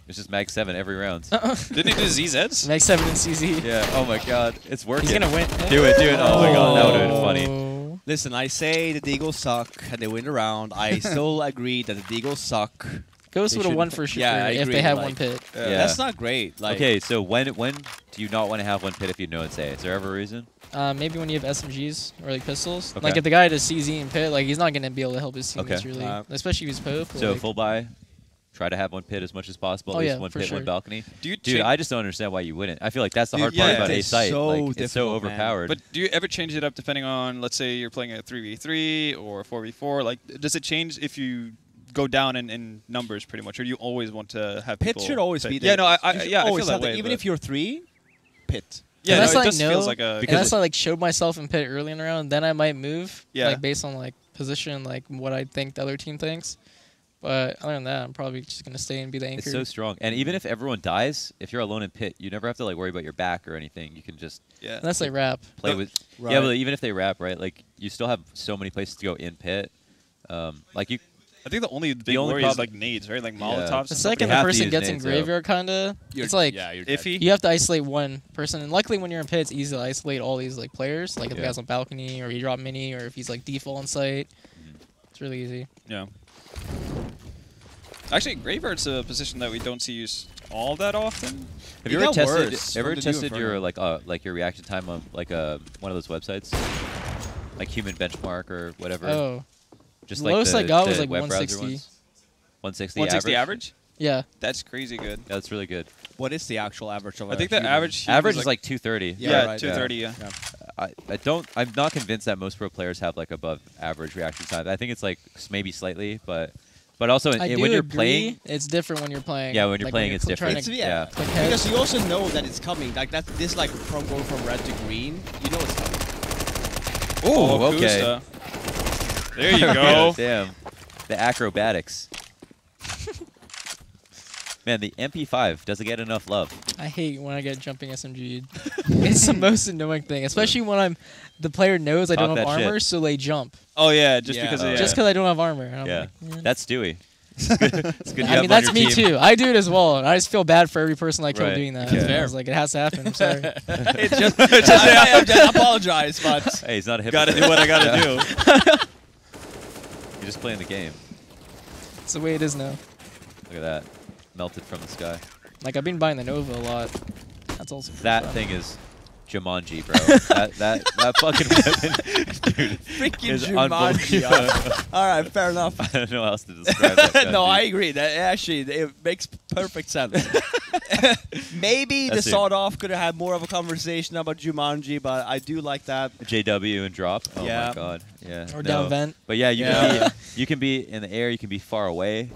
It's just Mag 7 every round. Didn't he do ZZs? Mag 7 and CZ. Yeah. Oh my God, it's working. He's gonna win. Do it. Oh my God, that would have been funny. Oh. Listen, I say the deagles suck and they win the round. I still agree that the deagles suck. Ghost They would have should- won for sure Yeah, I if agree, they had like- one pit. Yeah. That's not great. Like, Okay, so when do you not want to have one pit if you know and say? Is there ever a reason? Maybe when you have SMGs or like pistols. Okay. Like if the guy does CZ and pit, like he's not gonna be able to help his teammates Okay. really, especially if he's Pope. So like, full buy, try to have one pit as much as possible. Oh, At least yeah, one for pit, sure. one balcony. Do you Dude, cha- I just don't understand why you wouldn't. I feel like that's the Dude, hard part yeah, about A it's site. so Like, it's so difficult, man. overpowered. But do you ever change it up depending on, let's say you're playing a 3v3 or 4v4? Like, does it change if you go down in numbers pretty much, or do you always want to have pit people should always pick? be there. Yeah, no, I You should yeah, I always feel that have way. Even but- if you're 3, pit. yeah, Unless no, I it just know- feels like a Because- unless I like showed myself in pit early in the round, then I might move. Yeah. Like based on like position, like what I think the other team thinks. But other than that, I'm probably just gonna stay and be the anchor. it's so strong. And even if everyone dies, if you're alone in pit, you never have to like worry about your back or anything. You can just yeah. Unless they rap. play No, with. right. Yeah, but even if they wrap, right? Like you still have so many places to go in pit. Like you. I think the only big only worry is problem- like nades, right? Like Yeah. Molotovs. The and stuff. second You the have to person use gets in nades, though. graveyard, kinda, it's like you're Iffy. you have to isolate one person. And luckily, when you're in pit, it's easy to isolate all these like players. Like if the Yeah. guy's on balcony or you drop mini or if he's like default on site, it's really easy. Yeah. Actually, graveyard's a position that we don't see used all that often. Have It you ever got tested? worse Ever from the new tested your Inferno. like your reaction time on like one of those websites, like Human Benchmark or whatever? Oh, Just the like lowest the, I got the was, like, web browser 160. ones? 160. 160 average? yeah. That's crazy good. Yeah, that's really good. What is the actual average of I a think the human? average Average is like 230. yeah, right, 230. Yeah. I'm not convinced that most pro players have like above average reaction time. I think it's like maybe slightly, but also I do when you're agree. playing, It's different when you're playing. yeah, when you're Like, playing it's trying different. to Yeah. click head. Because you also know that it's coming. Like that, this like from going from red to green. You know it's coming. Oh, okay. Kusta. There you go. Damn. The acrobatics. Man, the MP5 doesn't get enough love. I hate when I get jumping SMG'd. It's the most annoying thing, especially when the player knows I don't Talk have that armor, shit. so they jump. Oh yeah, just Yeah. because. Oh, Of, Just because I don't have armor. And I'm Yeah. like, man. That's Stewie. It's good you I have mean, him that's on your me team. too. I do it as well, and I just feel bad for every person I kill Right. doing that. Yeah. I was like, it has to happen. I'm sorry. It's just, I just apologize, but Hey, he's not a hypocrite. gotta do what I gotta do. You're just playing the game. It's the way it is now. Look at that. Melted from the sky. Like, I've been buying the Nova a lot. That's also pretty That fun. thing is Jumanji, bro. that fucking weapon, dude, freaking is Jumanji. unbelievable. All right, fair enough. I don't know how else to describe that gun, No, dude. I agree. That actually it makes perfect sense. Maybe That's the it. sawed off could have had more of a conversation about Jumanji, but I do like that. JW and drop. Oh Yeah. my god. Yeah. Or no. down vent. But yeah, you Yeah. can be you can be in the air, you can be far away.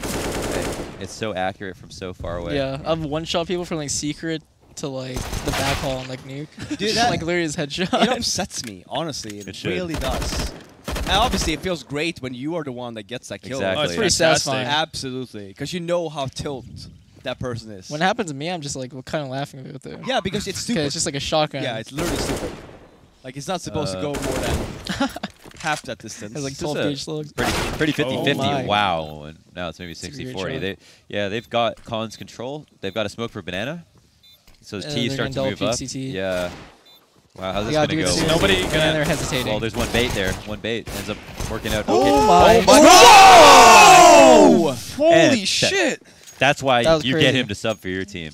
It's so accurate from so far away. Yeah, I've one-shot people from, like, secret to, like, the back hall and, like, nuke. Dude, that- like, literally his headshot. It upsets me, honestly. It should. really does. And obviously, it feels great when you are the one that gets that kill. Exactly. Oh, it's pretty fantastic. satisfying. Absolutely, because you know how tilt that person is. When it happens to me, I'm just, like, kind of laughing with it. Yeah, because it's stupid. Okay, it's just like a shotgun. Yeah, it's literally stupid. Like, it's not supposed to go more than half that distance. It's like Just 12 a gauge slugs. Pretty 50-50. my. Wow. And now it's maybe It's a great 60-40. shot. They've got Collins control. They've got a smoke for banana. So his And T they're starts to gonna move double up. peek CT. Yeah. Wow, how's They this gotta gonna do it go? soon. Nobody And gonna- then they're hesitating. Well, there's one bait there. One bait ends up working out. Oh okay. my Oh! Holy And shit! That's why That was you crazy. get him to sub for your team.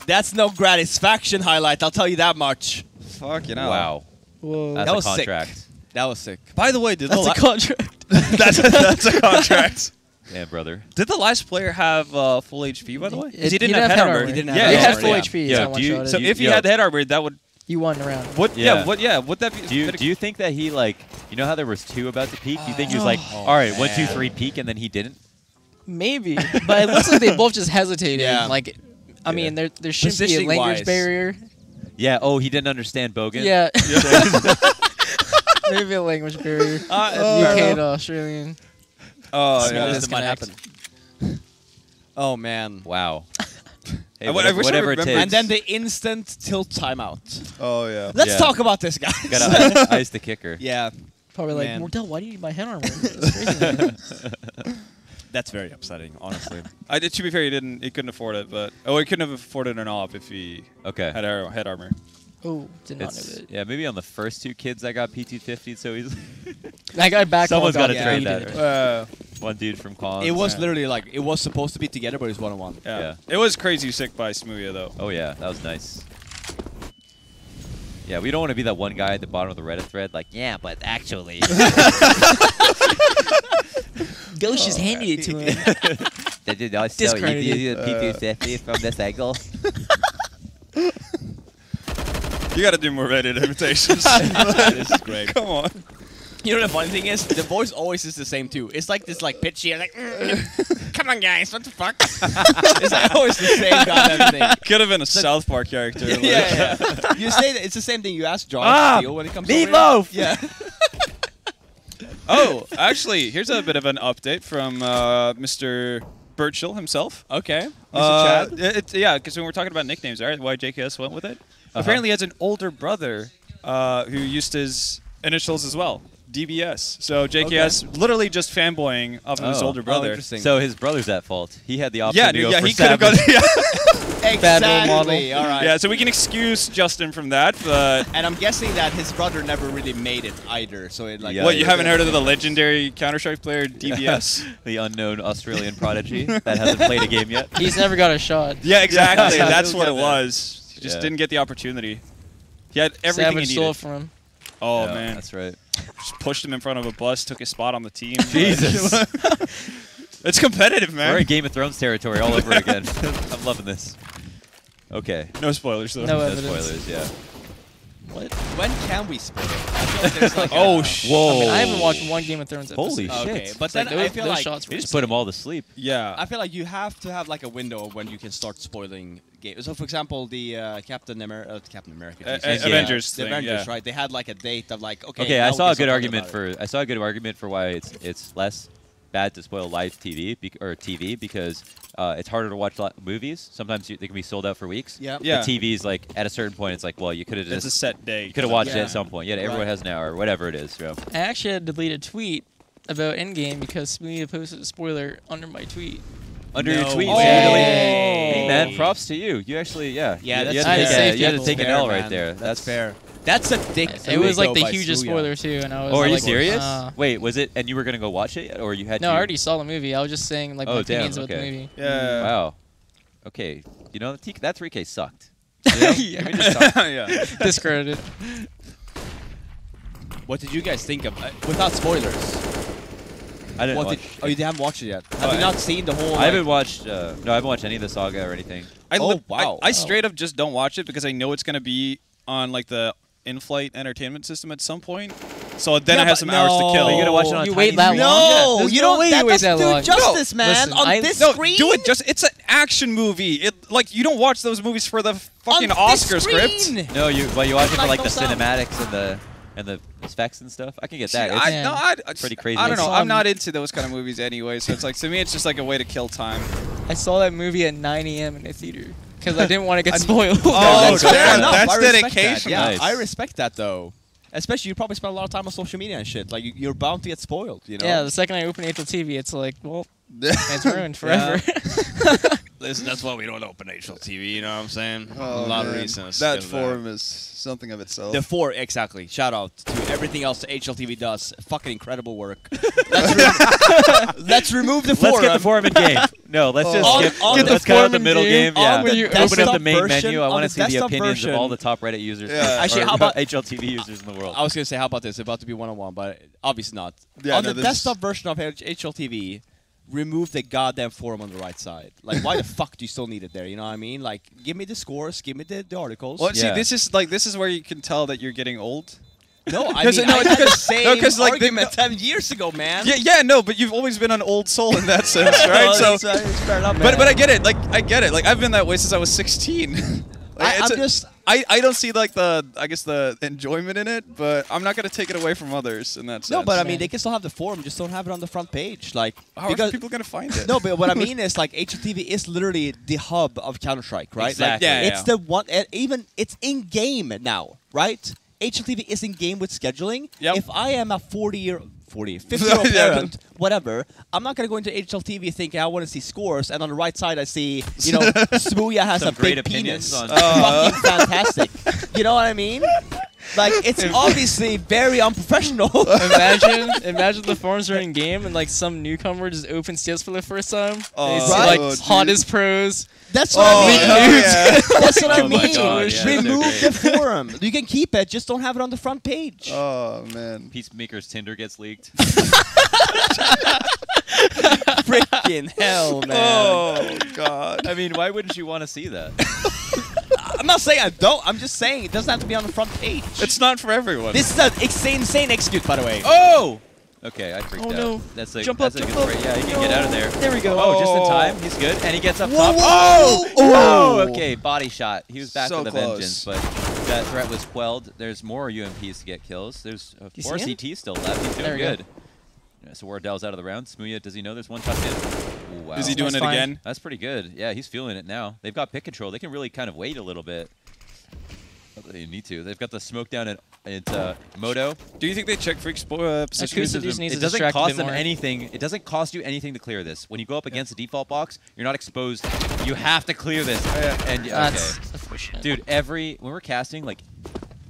That's no gratisfaction highlight, I'll tell you that much. Fuck, you know. Wow. Whoa. That's That a was sick. contract. That was sick. By the way, did That's the a contract. that's a contract. Yeah, brother. Did the last player have full HP, by the way? 'Cause he He didn't have head armor. He didn't yeah, have He head had armor, full yeah. HP. Yeah, so do you- one-shotted. So if he Yo. had the head armor, that would You won the round. would Yeah. would that be? Do you think that he, like, you know how there was two about to peak? Do you think he was like, Oh, all right, 1, 2, man. 3 peak, and then he didn't? Maybe, but it looks like they both just hesitated. Yeah. Like, I mean, there shouldn't be a Positioning-wise. language barrier. Yeah. Oh, he didn't understand Bogan. Yeah. Maybe a language barrier. UK to Australian. Oh, Yeah, yeah. this might happen. Oh, man. Wow. Hey, I wish I whatever it remembered- takes. And then the instant tilt timeout. Oh yeah. Let's Yeah. talk about this, guys. gotta ice the kicker. Yeah, Probably like, Man. Mordell, why do you need my head armor? It's crazy. that's very upsetting, honestly. I did. To be fair, he couldn't afford it, but he couldn't have afforded an op if he Okay. had head armor. Oh, did not know It's, that. yeah, maybe on the first two kids I got PT50, so he's That guy back Someone's got gotta trade deleted. that. One dude from Collins. It was Yeah. literally like, it was supposed to be together, but it was one-on-one. Yeah. Yeah. It was crazy sick by Smooya though. Oh yeah, that was nice. Yeah, we don't want to be that one guy at the bottom of the Reddit thread, like, yeah, but actually. Ghost just handed it to him. Did I Discredited. PT50 from this angle? You got to do more Reddit imitations. This is great. Come on. You know the funny thing is, the voice always is the same too. It's like this like pitchy, like, come on guys, what the fuck? It's like always the same goddamn thing. Could have been a South Park character. like- Yeah. You say that it's the same thing you ask John Ah, Steele when it comes to over Meatloaf! here. Yeah. Oh, actually, here's a bit of an update from Mr. Birchill himself. Okay. Mr. Chad. Yeah, because when we're talking about nicknames, right? Why JKS went with it. Apparently, he has an older brother who used his initials as well, DBS. So JKS literally just fanboying off of his Oh. older Oh, brother. interesting. So his brother's at fault. He had the option Yeah, to go dude, yeah, for he could have gone. Savage. Bad role exactly. model. All right. Yeah, so we can excuse Justin from that, but And I'm guessing that his brother never really made it either. So it like. Yeah, what, you yeah. haven't heard of the legendary Counter-Strike player DBS? The unknown Australian prodigy that hasn't played a game yet. He's never got a shot. Yeah, exactly. Yeah, That's we'll what get it there. was. He just Yeah. didn't get the opportunity. He had everything Savage he stole needed. it from him. Oh Yeah, man, that's right. just pushed him in front of a bus, took his spot on the team. Jesus. It's competitive, man. We're in Game of Thrones territory all over again. I'm loving this. Okay. No spoilers though. No No evidence. spoilers, yeah. What? When can we spoil it? I feel like there's like Oh, a- Whoa. I mean, I haven't watched one Game of Thrones episode. Holy shit. Okay, but It's then like I feel those like shots were You just put them all to sleep. Yeah. I feel like you have to have like a window of when you can start spoiling games. So, for example, the Captain America, Jesus. Avengers the thing, Avengers, yeah. right? They had like a date of like, okay. Okay, now I we saw can a good start argument talking about for I saw a good argument for why it's less bad to spoil live TV because it's harder to watch movies. Sometimes they can be sold out for weeks. Yeah. Yeah. The TV's like at a certain point, it's like, well, you could have It's a just set day. you could have watched it Yeah. at some point. Yeah, everyone Right. has an hour, or whatever it is. So. I actually had to delete a tweet about Endgame because Smoothie posted a spoiler under my tweet. Under your No tweet, way. so you delete- Hey. Hey man, props to you. You actually, yeah, Yeah, you, that's you fair. had to take an Fair, L man. right there. That's fair. That's a dick. It was like the by hugest Suya. spoiler too, and I was Oh, are you like, serious? Wait, was it? And you were gonna go watch it, or you had? no, to? I already saw the movie. I was just saying like my Oh, damn, opinions about the okay. movie. Yeah. Wow. Okay, you know that 3K sucked. You know? Yeah. Give me just some- yeah. Discredited. What did you guys think of without spoilers? I didn't What watch. did, oh, you haven't watched it yet. Have you not seen the whole? I haven't watched. No, I haven't watched any of the saga or anything. Oh, wow. I straight up just don't watch it because I know it's gonna be on like the in-flight entertainment system at some point. So then Yeah, I have but some hours to no. kill. Are you gonna watch it on You a wait tiny that screen? long? No, There's you no don't. way That you wait doesn't that do long. justice, man. Listen, on I- this No, screen. do it. It's an action movie. It like you don't watch those movies for the fucking on Oscar this script. screen. No, you watch it for Like like no the sound. cinematics and the effects and stuff. I can get that. I, It's- no, I, pretty crazy. I don't know. It's, I'm not into those kind of movies anyway. So it's like to me, it's just like a way to kill time. I saw that movie at 9 a.m. in the theater because I didn't want to get spoiled. Oh, that's fair damn, enough. that's I respect dedication. That. Yeah, Nice. I respect that though. Especially you probably spend a lot of time on social media and shit. Like you're bound to get spoiled. You know. Yeah, the second I open HLTV, it's like, well, it's ruined forever. Listen, that's why we don't open HLTV. You know what I'm saying? Oh, a lot of man. reasons. That because of forum is something of itself. The 4, exactly. Shout out to everything else HLTV does. Fucking incredible work. Let's remove the forum. Let's get the forum in game. No, let's just On- skip. on the Let's cut out the forum in middle game, game. Yeah. on the you Open up desktop the main version, menu. I on want the to see the desktop opinions version. of all the top Reddit users. Yeah. Actually, or how about- HLTV users in the world? I was gonna say, how about this? It's about to be one-on-one, but obviously not. Yeah, on no, the this- desktop version of HLTV, remove the goddamn forum on the right side. Like, why the fuck do you still need it there? You know what I mean? Like, give me the scores, give me the articles. Well, see, Yeah. this is where you can tell that you're getting old. No, I 'Cause- mean, no, I had the because- same no, 'cause, like, argument 10 years ago, man. Yeah, no, but you've always been an old soul in that sense, right? So, it's fair enough, but man. I get it. Like I get it. Like I've been that way since I was 16. I don't see like the enjoyment in it, but I'm not gonna take it away from others in that sense. No, but I mean, Man. they can still have the forum, just don't have it on the front page. Like, how are people gonna find it? No, but what I mean is, like, HLTV is literally the hub of Counter-Strike, right? Exactly. Like, Yeah, it's the one, even it's in game now, right? HLTV is in game with scheduling. Yep. If I am a 50-year-old Yeah. parent, whatever, I'm not gonna go into HLTV thinking I want to see scores, and on the right side I see, Smooya has Some a great big opinions penis. on. Fucking fantastic. You know what I mean? Like, it's obviously very unprofessional. Imagine the forums are in game and like some newcomer just opens CS for the first time. Oh, they see right. like hottest pros. That's what I mean. yeah. That's what I Oh my mean. God, yeah, they're Remove great. the forum. You can keep it, just don't have it on the front page. Oh man. Peacemaker's Tinder gets leaked. Freaking hell, man. Oh God. I mean, why wouldn't you want to see that? I'm not saying I don't. I'm just saying it doesn't have to be on the front page. It's not for everyone. This is an insane execute, by the way. Oh! Okay, I freaked Oh, out. no. That's a, Jump that's up, a good jump up. spray. Yeah, he can get out of there. There we go. Oh, just in Oh. time. He's good. And he gets up Whoa, top. whoa, Oh! whoa. Oh! Okay, body shot. He was back So with a close. vengeance, but that threat was quelled. There's more UMPs to get kills. There's You more see him? CT still left. He's There doing we go. good. Yeah, so Wardell's out of the round. Smooya, does he know there's one tucked in? Ooh, wow. Is he doing That's it fine. again? That's pretty good. Yeah, he's feeling it now. They've got pick control. They can really kind of wait a little bit. They need to. They've got the smoke down at Moto. Do you think they check freak position? Akusa just needs It to doesn't distract a cost bit them more. anything. It doesn't cost you anything to clear this. When you go up against the default box, you're not exposed. You have to clear this. And That's okay, efficient. dude. When we're casting, like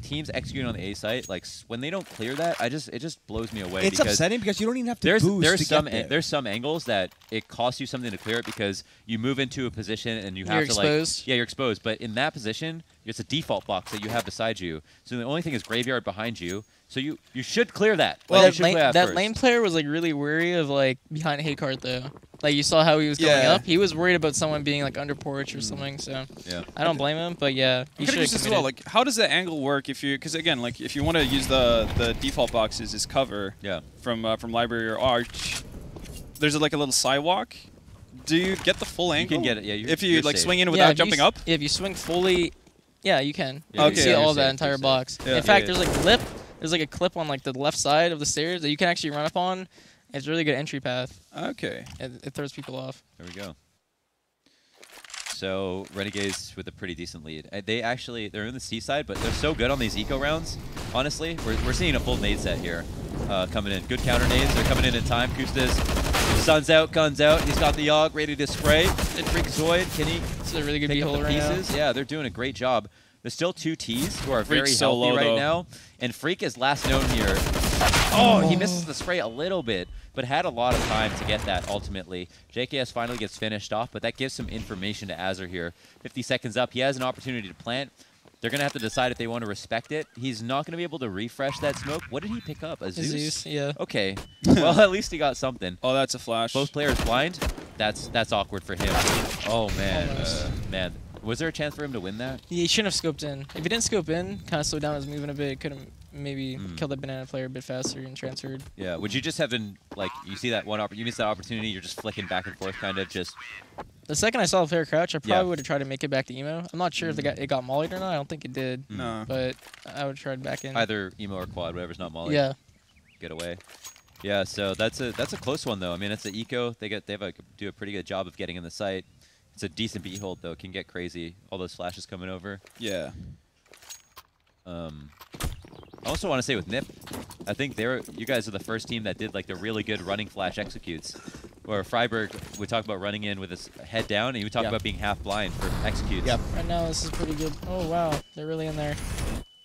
teams executing on the A site, like when they don't clear that, it just blows me away. It's because upsetting because you don't even have to there's boost to some get there. there's some angles that it costs you something to clear it because you move into a position and you have You're to exposed. like you're exposed. But in that position, it's a default box that you have beside you. So the only thing is graveyard behind you. So you should clear that. Well, Like, you that, should clear that first. lane player was like really wary of like behind hay cart though. Like you saw how he was going Yeah. up. He was worried about someone being like under porch or something. So Yeah. I don't blame him. But yeah, he I'm should have curious as well. Like, how does the angle work if you? Because again, like if you want to use the default boxes as cover Yeah. from library or arch, there's like a little sidewalk. Do you get the full You angle? can get it. Yeah. If you you're like safe. swing in Yeah, without if you jumping s- up. If you swing fully, yeah, you can. Yeah, You can see you're all safe, that you're entire safe. box. Yeah. In fact, Yeah. there's like a clip. There's like a clip on like the left side of the stairs that you can actually run up on. It's a really good entry path. Okay. It throws people off. There we go. So Renegades with a pretty decent lead. They're in the C side, but they're so good on these eco rounds. Honestly, we're seeing a full nade set here coming in. Good counter nades. They're coming in time. Twistzz, sun's out, guns out. He's got the Yogg ready to spray. And Freakazoid, can he It's a really good pick up behold the right now. pieces? Yeah, they're doing a great job. There's still two Ts who are Freak's very so healthy low, right though. now. And Freak is last known here. Oh, he misses the spray a little bit, but had a lot of time to get that ultimately. JKS finally gets finished off, but that gives some information to Azure here. 50 seconds up. He has an opportunity to plant. They're going to have to decide if they want to respect it. He's not going to be able to refresh that smoke. What did he pick up? A Zeus? Zeus, yeah. Okay. Well, at least he got something. Oh, that's a flash. Both players blind. That's awkward for him. Oh, man. Almost. Man. Was there a chance for him to win that? He shouldn't have scoped in. If he didn't scope in, kind of slowed down his movement a bit, could have maybe Hmm. killed that banana player a bit faster and transferred. Yeah. Would you just have been, like, you see that one you miss that opportunity, you're just flicking back and forth, kind of just... The second I saw the player crouch, I probably Yeah. would have tried to make it back to emo. I'm not sure if it got mollied or not. I don't think it did, No. but I would have tried back in. Either emo or quad, whatever's not molly. Yeah. Get away. Yeah, so that's a close one though. I mean, it's an eco. They do a pretty good job of getting in the site. It's a decent behold though. It can get crazy. All those flashes coming over. Yeah. I also want to say with Nip, I think you guys are the first team that did like the really good running flash executes. Where Freiburg would talk about running in with his head down, and he would talk about being half blind for executes. Yep. Right now, this is pretty good. Oh, wow. They're really in there.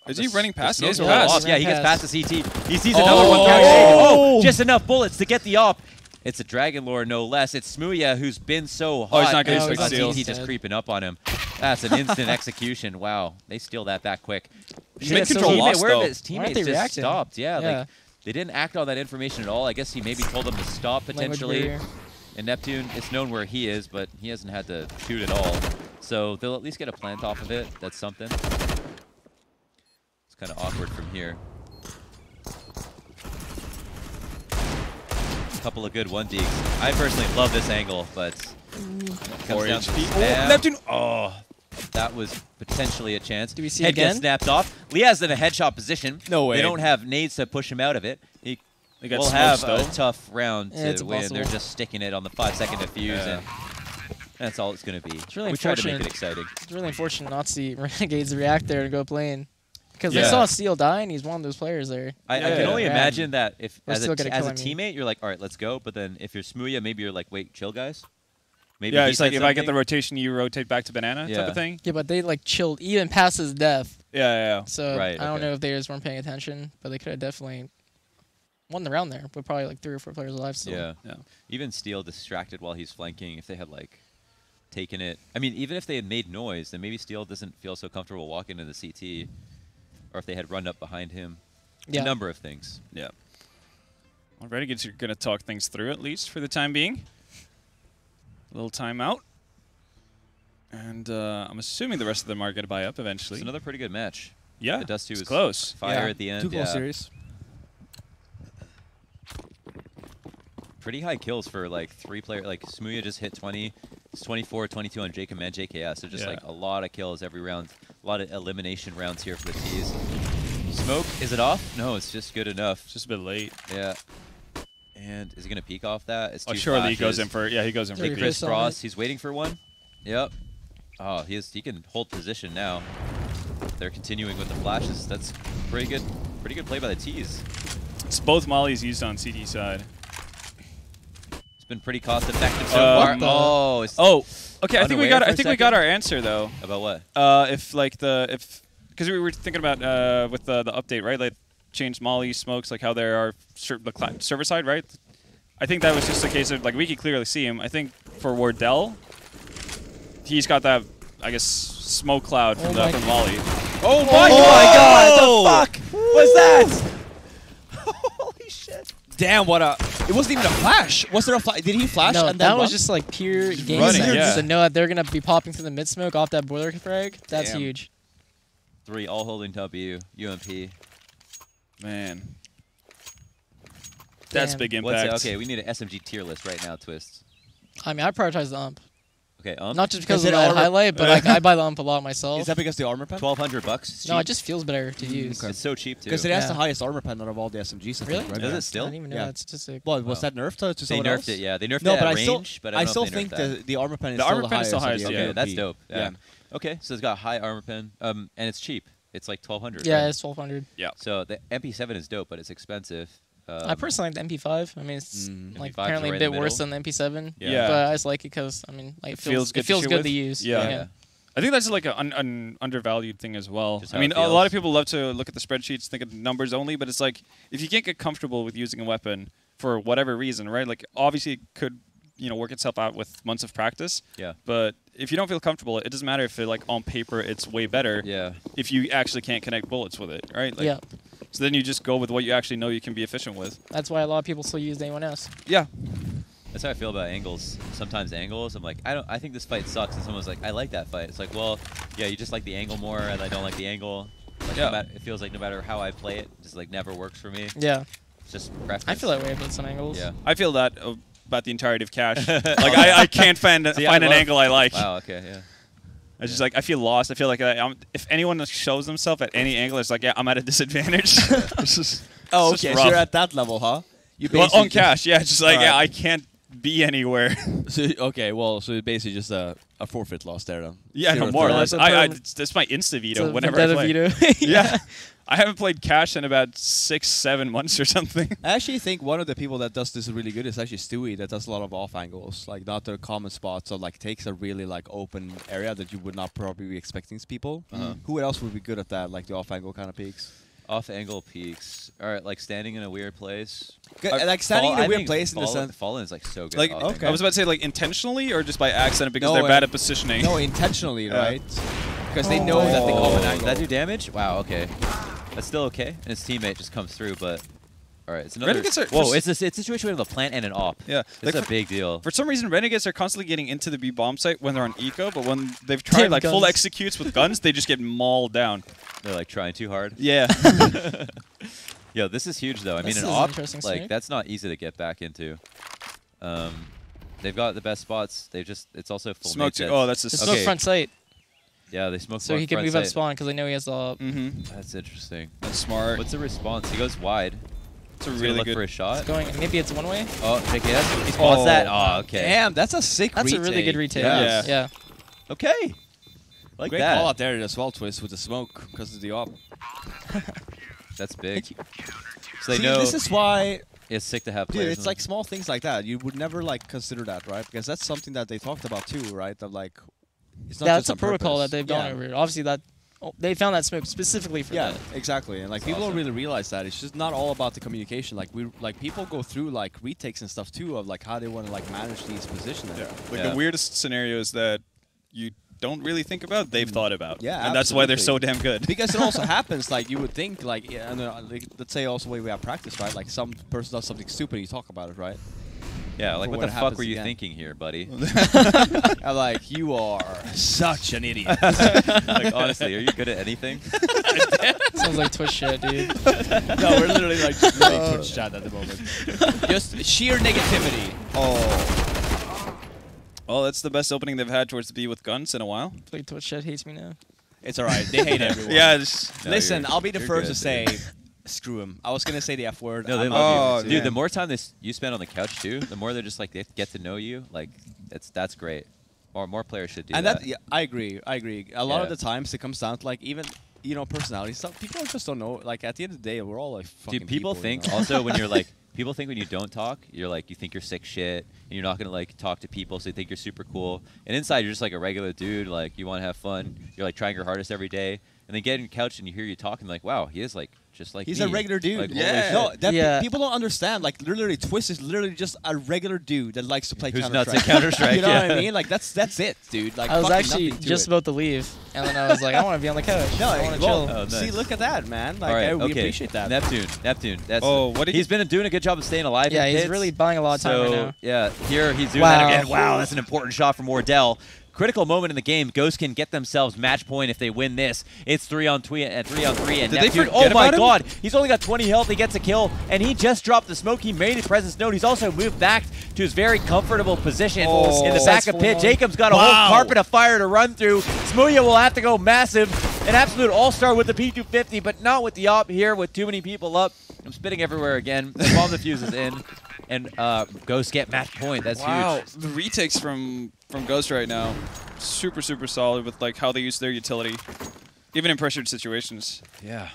Is he running past? The He smoke's has a little pass. off. Yeah, he gets Pass. past the CT. He sees another one. Oh, just enough bullets to get the op. It's a Dragon Lore, no less. It's Smooya, who's been so hot. Oh, he's not getting and quick steal. CT just creeping up on him. That's an instant execution. Wow, they steal that back quick. Mid control lost, Where though. his Why aren't teammates they just reacting? stopped. Yeah, Yeah. like they didn't act on that information at all. I guess he maybe told them to stop Language potentially. barrier. And Neptune, it's known where he is, but he hasn't had to shoot at all. So they'll at least get a plant off of it. That's something. It's kind of awkward from here. A couple of good 1Ds. I personally love this angle, but comes down to HP. spam. Oh, Neptune. Oh, that was potentially a chance. Do we see Head it again? gets snapped off. Liaz's in a headshot position. No way. They don't have nades to push him out of it. He They got will smoked, have though. a tough round Yeah, it's to win. impossible. They're just sticking it on the 5-second defuse, Yeah. and that's all it's going to be. It's really we try to make unfortunate. it exciting. It's really unfortunate not to see Renegades react there and go playing. Because they Yeah. saw Steel die, and he's one of those players there. I Yeah. can only Yeah. imagine that if We're as still a gonna kill him. teammate, you're like, all right, let's go. But then if you're Smooya, maybe you're like, wait, chill, guys. Maybe Yeah, he it's like said if I get the something. rotation, you rotate back to banana type Yeah. of thing. Yeah, but they like chilled even past his death. Yeah. So Right, I don't okay. know if they just weren't paying attention, but they could have definitely won the round there with probably like 3 or 4 players alive still. Yeah. Yeah. Even Steel distracted while he's flanking. If they had like taken it, I mean, even if they had made noise, then maybe Steel doesn't feel so comfortable walking into the CT, or if they had run up behind him. Yeah. A number of things. Yeah. Well, Renegades are going to talk things through at least for the time being. A little timeout. And I'm assuming the rest of them are going to buy up eventually. It's another pretty good match. Yeah, The Dust 2 it's was close. fire at the end. Two close Yeah. series. Pretty high kills for like 3 players. Like Smooya just hit 20. It's 24, 22 on Jacob and JKS. So just Yeah. like a lot of kills every round. A lot of elimination rounds here for the T's. Smoke, is it off? No, it's just good enough. It's just a bit late. Yeah. And is he gonna peek off that? It's Oh, two surely he flashes. goes in for he goes in for Yeah, Big it. Chris- crisscross. He's waiting for one. Yep. Oh, he can hold position now. They're continuing with the flashes. That's pretty good play by the T's. It's both mollies used on CD side. It's been pretty cost effective so far. the- Oh, it's Oh, okay. I think we Unaware got for a we second? got our answer though. about what? If like because we were thinking about with the update, right? Like changed molly smokes, like how there are the server side, right? I think that was just a case of like we could clearly see him. I think for Wardell, he's got that I guess smoke cloud from Oh my from molly. Oh my god! What the fuck was that? Holy shit! Damn, what a... It wasn't even a flash. Was there a flash? Did he flash No, and then that was run? just like pure game running, sense yeah. to know that they're gonna be popping through the mid smoke off that boiler frag. That's Damn. huge. 3 all holding W, UMP. Man. That's Damn. big What's impact. it? Okay, we need an SMG tier list right now, Twistzz. I mean, I prioritize the ump. Okay, Not just because Is of it that armor- highlight, but like I buy the ump a lot myself. Is that because the armor pen? $1,200. No, it just feels better to use. It's so cheap too. Because it has the Yeah. highest armor pen out of all the SMGs. I Really? think, right? Is Yeah. it still? I didn't even know Yeah. that statistic. Well, was Wow. that nerfed to They someone nerfed else? it, yeah. They nerfed No, it but at I still, range, but I don't know if they nerfed that. the armor pen is The still armor pen is still highest highest, of the yeah. Okay, UMP. that's dope. Yeah. Okay, so it's got high armor pen, and it's cheap. It's like 1,200. Yeah, right? it's 1200. So the MP7 is dope, but it's expensive. I personally like the MP5. I mean, it's Mm. like MP5's apparently a right in bit the worse middle. than the MP7. Yeah. But I just like it because I mean, like, It feels good It feels to shoot good with. to use. Yeah. I think that's like an undervalued thing as well. Just I how mean, it a lot of feels. people love to look at the spreadsheets, think of the numbers only, but it's like if you can't get comfortable with using a weapon for whatever reason, right? Like obviously it could, work itself out with months of practice. Yeah. But if you don't feel comfortable, it doesn't matter if it like on paper it's way better. Yeah. If you actually can't connect bullets with it, right? Like, Yeah. So then you just go with what you actually know you can be efficient with. That's why a lot of people still use the A1S. Yeah. That's how I feel about angles. Sometimes angles, I'm like, I think this fight sucks, and someone's like, I like that fight. It's like, well, yeah, you just like the angle more, and I don't like the angle. Like, Yeah. it feels like no matter how I play it, just like never works for me. Yeah. It's just preference. I feel that way about some angles. Yeah. I feel that about the entirety of Cash. Like I can't find See, find I an love- angle I like. Wow. Okay. Yeah. I just like I feel lost. I feel like if anyone shows themselves at any angle, it's like, yeah, I'm at a disadvantage. It's just, Oh, it's just okay. So rough. you're at that level, huh? You Well, basically on Cash, yeah, it's just like, Alright. yeah, I can't be anywhere. So, okay, well, so it's basically just a forfeit loss there, then. Yeah, no, Zero more or threat. less. That's a perm- That's my insta It's veto a whenever I vENdetta play. veto. Yeah. I haven't played Cash in about 6-7 months or something. I actually think one of the people that does this really good is actually Stewie, that does a lot of off angles, like not the common spots, so like takes a really like open area that you would not probably be expecting people. Who else would be good at that, like the off angle kind of peaks? Off angle peaks. All right, like standing in a weird place. Like standing in a weird place in the sense. Fallen is like so good. Like, off okay. angle. I was about to say, like, intentionally or just by accident because No, they're bad at positioning. No, intentionally, Yeah. right? Because they know that they come an Did angle. that do damage? Wow. Okay. That's still okay. And his teammate just comes through, but all right. It's another. Renegades are- Whoa! It's a situation with a plant and an op. Yeah. It's Like, a big deal. For some reason, Renegades are constantly getting into the B bomb site when they're on eco, but when they've tried Damn like full guns. executes with guns, they just get mauled down. They're like trying too hard. Yeah. Yo, this is huge though. I mean, This an is op, interesting like snake. that's not easy to get back into. They've got the best spots. They've just it's also full Smoke too. nades. Oh, that's a It's Okay. smoke front sight, Yeah, they smoke. so he can front move out sight. spawn because they know he has the. Mm-hmm. That's interesting. That's smart. What's the response? He goes wide. It's a He's gonna really look good. for a shot. Going, maybe it's one way. Oh, JKS. He spots Oh. that. Oh, okay. Damn, that's a sick That's retake. a really good retake. Yeah. Yeah. Okay. Like Great that. call out there as well, Twistzz, with the smoke, because of the op. That's big. So they See, know this is why, it's sick to have dude, players. it's like small things like that. You would never like consider that, right? Because that's something that they talked about too, right? That like, it's not That's just a on protocol purpose. that they've gone over. Obviously, they found that smoke specifically for Yeah, that. exactly. And like That's people awesome. don't really realize that it's just not all about the communication. Like people go through like retakes and stuff too of like how they want to like manage these positions. Yeah. Like Yeah. the weirdest scenarios that you don't really think about, they've thought about. Yeah, And that's why they're so absolutely. damn good. Because it also happens, like you would think, like, yeah, and, like, let's say also when we have practice, right? Like some person does something stupid, you talk about it, right? yeah, like for what when the it fuck happens were you again. thinking here, buddy? I'm like, you are such an idiot. Like honestly, are you good at anything? Sounds like Twitch shit, dude. No, we're literally like just playing Twitch chat at the moment. Just sheer negativity. Oh. Well, that's the best opening they've had towards the B with guns in a while. Like Twitch shit hates me now. It's alright. They hate everyone. Yeah, just, No, Listen, you're- I'll be the you're first good, to say, dude. screw him. I was gonna say the F word. No, they I'm love not- Oh, you, dude. yeah. The more time you spend on the couch too, the more they're just like they get to know you. Like that's great. More players should do And that. that, yeah, I agree. I agree. A lot of Yeah. the times it comes down to like even personality stuff. People just don't know. Like at the end of the day, we're all like fucking Dude, people you think know? also when you're like people think when you don't talk, you're like you think you're sick shit and you're not gonna like talk to people, so they think you're super cool. And inside you're just like a regular dude, like you want to have fun. You're like trying your hardest every day. And and then get on your couch and you hear you talking like, wow, he is like just like He's me. a regular dude. Like, Yeah. holy shit. No, people don't understand. Like literally, Twistzz is literally just a regular dude that likes to play Who's Counter-Strike. nuts at Counter-Strike, You know yeah. what I mean? Like that's it, dude. Like I was fucking actually nothing to just it. about to leave, and then I was like, I want to be on the couch. No, I want to well, chill. Oh, see, nice. look at that, man. Like All right, we okay. appreciate that. Neptune. That's what did he's been doing a good job of staying alive. Yeah, in he's hits. really buying a lot of time So, right now. yeah, here he's doing Wow. that again. Wow, that's an important shot from Wardell. Critical moment in the game. Ghost can get themselves match point if they win this. It's 3-on-3 and Did they Neptune. forget Oh my about him? god, he's only got 20 health. He gets a kill, and he just dropped the smoke. He made his presence known. He's also moved back to his very comfortable position Oh. in the back of pit. Jacob's got a whole carpet of fire to run through. Smooya will have to go massive. An absolute all-star with the P250, but not with the op here with too many people up. I'm spitting everywhere again. The bomb defuse is in. And Ghost get match point. That's huge. The retakes from Ghost right now, super solid with like how they use their utility, even in pressured situations. Yeah.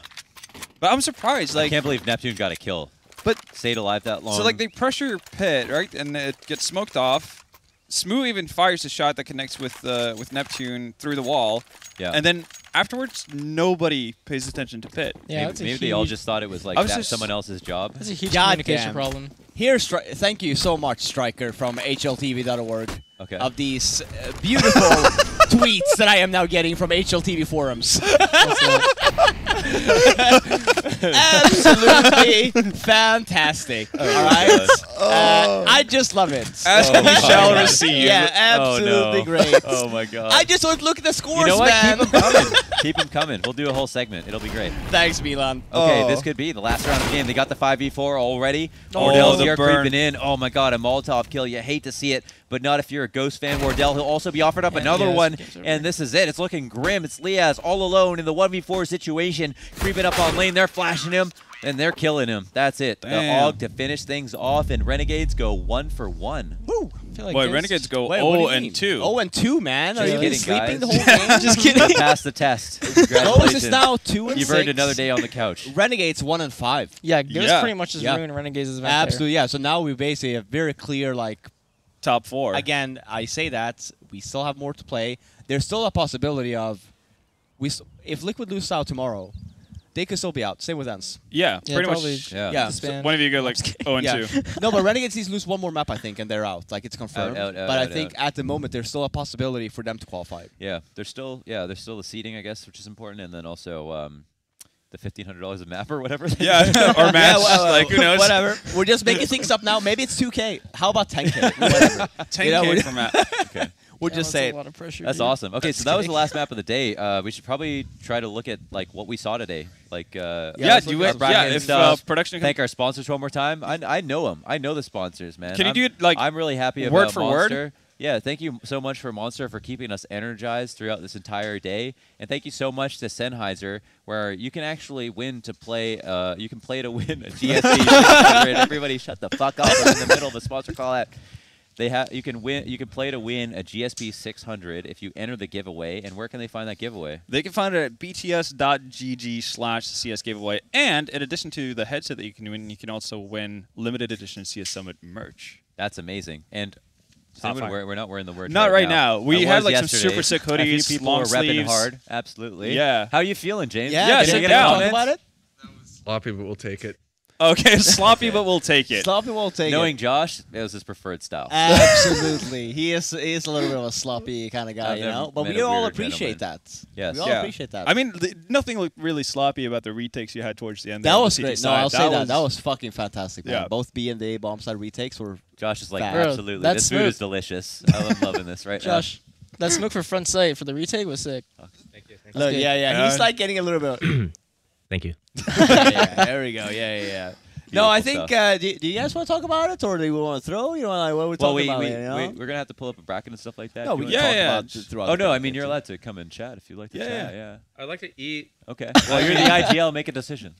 But I'm surprised, I like, can't believe Neptune got a kill. but Stayed alive that long. so like they pressure pit, right, and it gets smoked off. Smooth even fires a shot that connects with Neptune through the wall. Yeah. And then afterwards, nobody pays attention to pit. Yeah, maybe that's a maybe huge, they all just thought it was like I was just- someone else's job. That's a huge God communication damn. problem. Here, thank you so much, Striker from HLTV.org, Okay. of these beautiful tweets that I am now getting from HLTV forums. Absolutely fantastic. All right, I just love it. As Oh we my shall God. receive. Yeah, absolutely Oh, no. great. Oh my god. I just want to look at the scores, you know what? man. Keep them coming. Keep them coming. We'll do a whole segment. It'll be great. Thanks, Milan. Okay, Oh. this could be the last round of the game. They got the 5v4 already. Oh, Wardell's the here burn. creeping in. Oh my god, a Molotov kill. You hate to see it, but not if you're a Ghost fan. Wardell, he'll also be offered up Yeah, another yeah, one, game's over. and this is it. It's looking grim. It's Liaz all alone in the 1v4 situation, creeping up on lane. They're flashing him, and they're killing him. That's it. The Damn. AUG to finish things off, and Renegades go 1 for 1. Woo. I feel like Boy, Ghost- Renegades go Wait, what do you 0 mean? and 2. 0 and 2, man. Are Just you kidding, sleeping guys. the whole game? Just kidding. Pass the test. Ghost Congratulations. is now 2 and You've 6. earned another day on the couch. Renegades 1 and 5. Yeah, Ghost Yeah. pretty much just Yeah. ruined Renegades' event. Absolutely, yeah. So now we basically have very clear, like, Top 4. again, I say that we still have more to play. There's still a possibility of if Liquid lose out tomorrow, they could still be out. Same with ENCE. Yeah, Yeah, pretty probably. much. Yeah. Yeah. So one of you go like 0 and Yeah. 2. No, but Renegades needs to lose one more map, I think, and they're out. Like, it's confirmed. Out, but I out, think at the moment there's still a possibility for them to qualify. Yeah, there's still the seeding, I guess, which is important, and then also the $1,500 a map or whatever. Yeah, or match. Like, who knows? Whatever. We're just making things up now. Maybe it's 2K. How about 10K? Whatever. 10K You know, for Matt. Okay. We'll Yeah, just that's say a it. lot of pressure. That's dude. awesome. Okay, so Just that was the kidding. last map of the day. We should probably try to look at like what we saw today. Like Yeah, let's do look it. at our Yeah, bracket if stuff. production Thank our sponsors one more time. I know them. I know the sponsors, man. Can you I'm- do it, like, I'm really happy word about for word? Monster. Yeah, thank you so much for Monster for keeping us energized throughout this entire day, and thank you so much to Sennheiser, where you can actually win to play. You can play to win a GSP 600. Everybody, shut the fuck up! I'm in the middle of a sponsor call out. You can win. You can play to win a GSP 600 if you enter the giveaway. And where can they find that giveaway? They can find it at bts.gg/CS giveaway. And in addition to the headset that you can win, you can also win limited edition CS Summit merch. That's amazing. And Top Simon, five. we're not wearing the word. Not right now. We I had was like yesterday. some super sick A few hoodies, people long are repping sleeves. hard. Absolutely. Yeah. How you feeling, James? Yeah, Yeah, can sit you get down. talk about it? Sloppy, but we'll take it. Okay, sloppy, but we'll take it. Sloppy will take Knowing it. Josh, it was his preferred style. Absolutely. He is a little bit of a sloppy kind of guy, I've you never know? But met we a all weird appreciate gentleman. that. Yes. We all Yeah. appreciate that. I mean, nothing looked really sloppy about the retakes you had towards the end. that there on was the great. CT No, side. I'll say that. That was fucking fantastic, man. Yeah. Both B and A bomb side retakes were... Josh is like, Bro, absolutely. that's This food smooth. is delicious. I'm loving this right Josh, that smoke for front sight for the retake was sick. Thank you. Look, good. yeah. He's like getting a little bit... Thank you. yeah, there we go. Yeah. No, I think... stuff. do you guys want to talk about it, or do you want to throw? You know, like, what are we Well, talking about? You know? we're going to have to pull up a bracket and stuff like that. No, if we you can wanna talk Yeah, about just- throughout Oh, the no, I bracket, mean, you're too. allowed to come and chat if you'd like to chat. Yeah. I'd like to eat. Okay. Well, you're the IGL. Make a decision.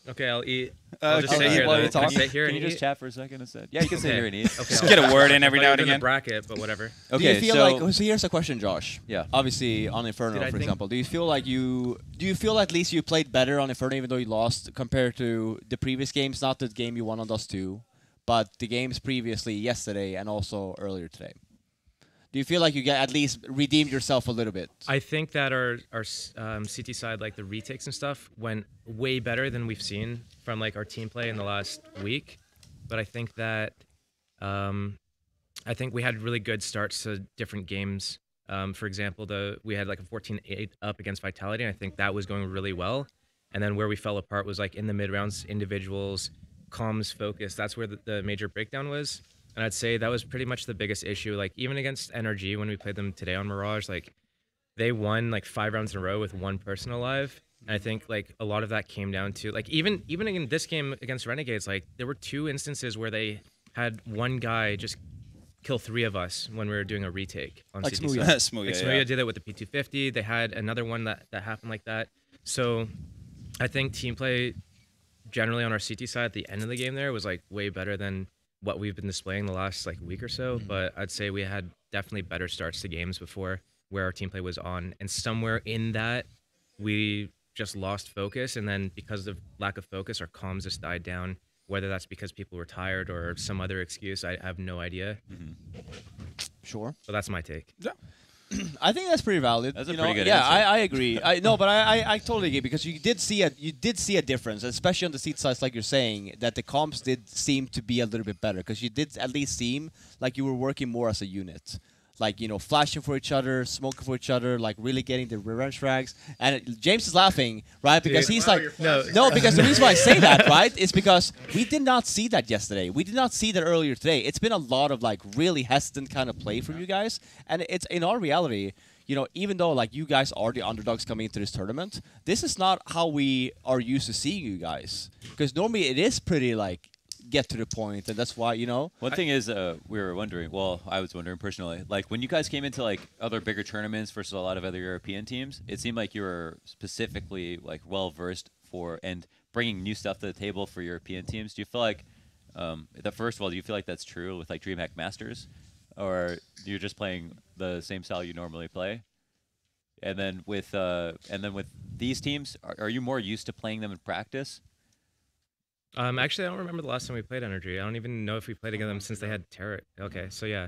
Okay, I'll eat. I'll just Okay, sit here. while then. you're Can I talking. sit here Can and you just eat? chat for a second instead? Yeah, you can sit Okay. here and eat. Okay, Just I'll- get a word in every I thought now you and were doing again. the bracket, but whatever. Do you Okay, feel so like... So here's a question, Josh. Yeah. Obviously, on Inferno, Did I for think- example, do you feel like at least you played better on Inferno even though you lost compared to the previous games? Not the game you won on Dust 2, but the games previously yesterday and also earlier today. Do you feel like you get at least redeemed yourself a little bit? I think that our CT side, like the retakes and stuff, went way better than we've seen from like our team play in the last week. But I think that we had really good starts to different games. For example, we had like a 14-8 up against Vitality, and I think that was going really well. And then where we fell apart was like in the mid rounds, individuals, comms, focus. That's where the major breakdown was. And I'd say that was pretty much the biggest issue. Like even against NRG when we played them today on Mirage, like they won like 5 rounds in a row with one person alive. And I think like a lot of that came down to like even in this game against Renegades, like there were 2 instances where they had one guy just kill 3 of us when we were doing a retake on Like CT Smooya. side. Smooya Did it with the P250. They had another one that happened like that. So I think team play generally on our CT side at the end of the game there was like way better than what we've been displaying the last like week or so. But I'd say we had definitely better starts to games before where our team play was on. And somewhere in that, we just lost focus. And then because of lack of focus, our comms just died down. Whether that's because people were tired or some other excuse, I have no idea. Sure. So that's my take. I think that's pretty valid. That's a you pretty know? good Yeah, answer. I agree. I totally agree because you did see a difference, especially on the seat size, like you're saying, that the comps did seem to be a little bit better because you did at least seem like you were working more as a unit. Like, you know, flashing for each other, smoking for each other, like really getting the revenge frags. And James is laughing, right? Because he's like, no, because the reason why I say that, right, is because we did not see that yesterday. We did not see that earlier today. It's been a lot of like really hesitant kind of play from you guys. And it's in our reality, you know, even though like you guys are the underdogs coming into this tournament, this is not how we are used to seeing you guys. Because normally it is pretty like, get to the point, and that's why, you know. One thing is, we were wondering. Well, I was wondering personally, like when you guys came into like other bigger tournaments versus a lot of other European teams, it seemed like you were specifically like well versed for and bringing new stuff to the table for European teams. Do you feel like, first of all, do you feel like that's true with like DreamHack Masters, or you're just playing the same style you normally play? And then with these teams, are you more used to playing them in practice? Actually, I don't remember the last time we played Energy. I don't even know if we played against them since they had Terror. Okay, so yeah,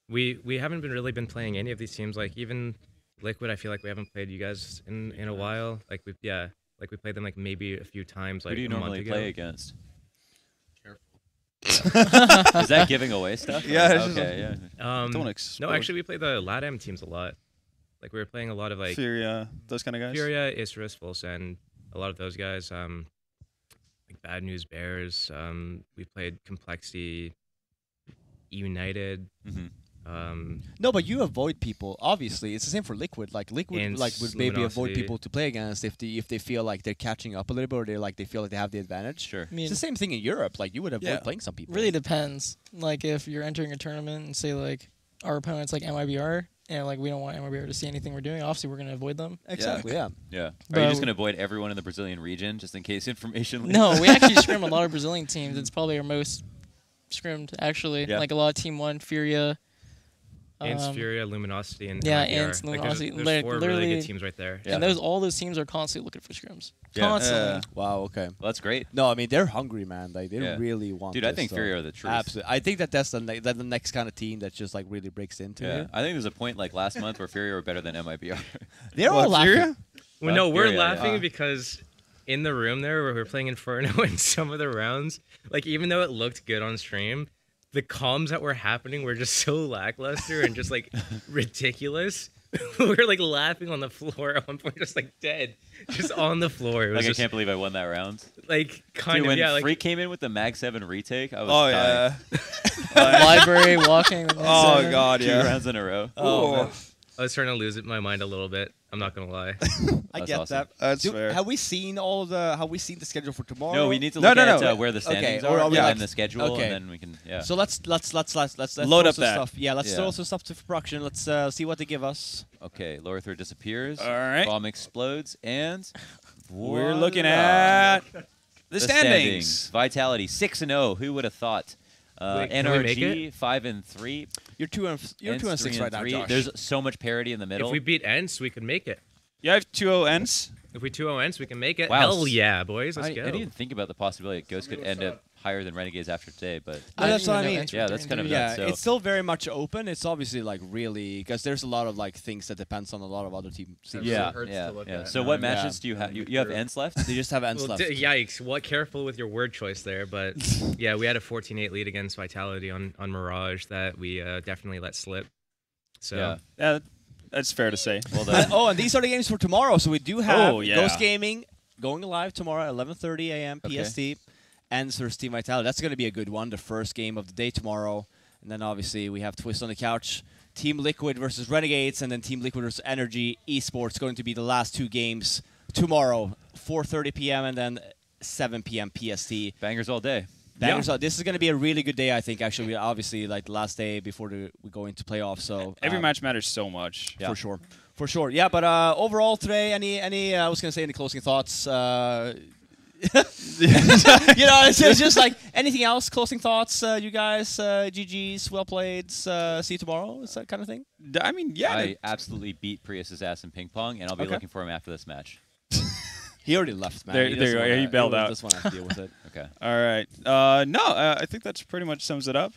we haven't really been playing any of these teams. Like even Liquid, I feel like we haven't played you guys in a while. Like we played them like maybe a few times. Like who do you a month normally ago. play against? Is that giving away stuff? Yeah, Okay. Yeah. Don't No, expose. actually, we play the LATAM teams a lot. Like we were playing a lot of like Furia, those kind of guys. Furia, Isrus, Volsend, a lot of those guys. Like Bad News Bears. We played Complexity, United. No, but you avoid people. Obviously, it's the same for Liquid. Like Liquid, And like would maybe avoid Luminosity. people to play against if they feel like they're catching up a little bit or they feel like they have the advantage. Sure. I mean, It's the same thing in Europe. Like you would avoid Yeah. playing some people. really depends. Like if you're entering a tournament and say like our opponent's like MIBR and like we don't want MIBR to see anything we're doing, obviously we're gonna avoid them. Exactly. Yeah. Yeah. Are But- you just gonna avoid everyone in the Brazilian region just in case information leaks? No, we actually scrim a lot of Brazilian teams. It's probably our most scrimmed actually. Yeah. Like a lot of Team One, Furia. Ants, Furia, Luminosity, and yeah, MIBR. Ants, Like, Luminosity. There's 4 really Literally- good teams right there. Yeah. And all those teams are constantly looking for scrims. Yeah. Constantly. Wow. Okay. Well, that's great. No, I mean they're hungry, man. Like they Yeah. really want. Dude, I this think stuff. Furia are the truth. Absolutely. I think that's the next kind of team that just like really breaks into Yeah. it. I think there's a point like last month where Furia were better than MIBR. They're all laughing. Furia? Well, no, we're Furia, yeah. laughing because in the room there where we were playing Inferno in some of the rounds, like even though it looked good on stream, the comms that were happening were just so lackluster and just like ridiculous. We were like laughing on the floor at one point, just like dead, just on the floor. It was Like I just, can't believe I won that round. like kind Dude, of when yeah, like Freak came in with the Mag 7 retake, I was Oh dying. yeah. Library, walking. Oh god, 2 yeah. rounds in a row. Oh, I was starting to lose my mind a little bit. I'm not gonna lie. I That's get awesome. that. That's fair. Have we seen the schedule for tomorrow? No, we need to No, look no, at no. where the standings or are are we and like- the schedule, okay. and then we can. Yeah. So let's Load throw up some that. stuff. Yeah, let's Yeah. throw some stuff to production. Let's see what they give us. Okay, Lower disappears. All right. Bomb explodes, and We're looking voila. at the The standings. Vitality 6-0. Who would have thought? Wait, can we make NRG 5-3. You're 2 and 6 right now, Josh. There's so much parity in the middle. If we beat Ents, we could make it. You have 2-0 ends. If we 2-0 Ents, we can make it. Wow. Hell yeah, boys. Let's I go. didn't even think about the possibility that Ghost could end up higher than Renegades after today, but that's what I mean. yeah, that's kind of Yeah, nuts. So. it's still very much open. It's obviously like really because there's a lot of like things that depends on a lot of other teams. Yeah, hurts yeah, to look yeah. at. So what Yeah. matches do you have? You have ends left? They just have ends Well, left. yikes! What? Careful with your word choice there, but yeah, we had a 14-8 lead against Vitality on Mirage that we definitely let slip. So Yeah. That's fair to say. Well And, done. and these are the games for tomorrow. So we do have Oh, yeah. Ghost Gaming going live tomorrow at 11:30 a.m. Okay. PST. And versus Team Vitality. That's going to be a good one. The first game of the day tomorrow. And then obviously we have Twistzz on the couch. Team Liquid versus Renegades, and then Team Liquid versus Energy Esports going to be the last 2 games tomorrow, 4:30 p.m. and then 7 p.m. PST. Bangers all day. Bangers out. This is going to be a really good day, I think. Actually, obviously, like the last day before we go into playoffs. So Every match matters so much. Yeah. for sure. Yeah, but overall today, any I was going to say any closing thoughts. It's just like anything else. Closing thoughts, you guys. GGs, well played. See you tomorrow. Is that kind of thing? I mean, yeah. I absolutely beat Prius's ass in ping pong, and I'll be Okay. looking for him after this match. He already left, man. There you go. Yeah, he bailed out. Just want to deal with it. Okay. All right. I think that's pretty much sums it up.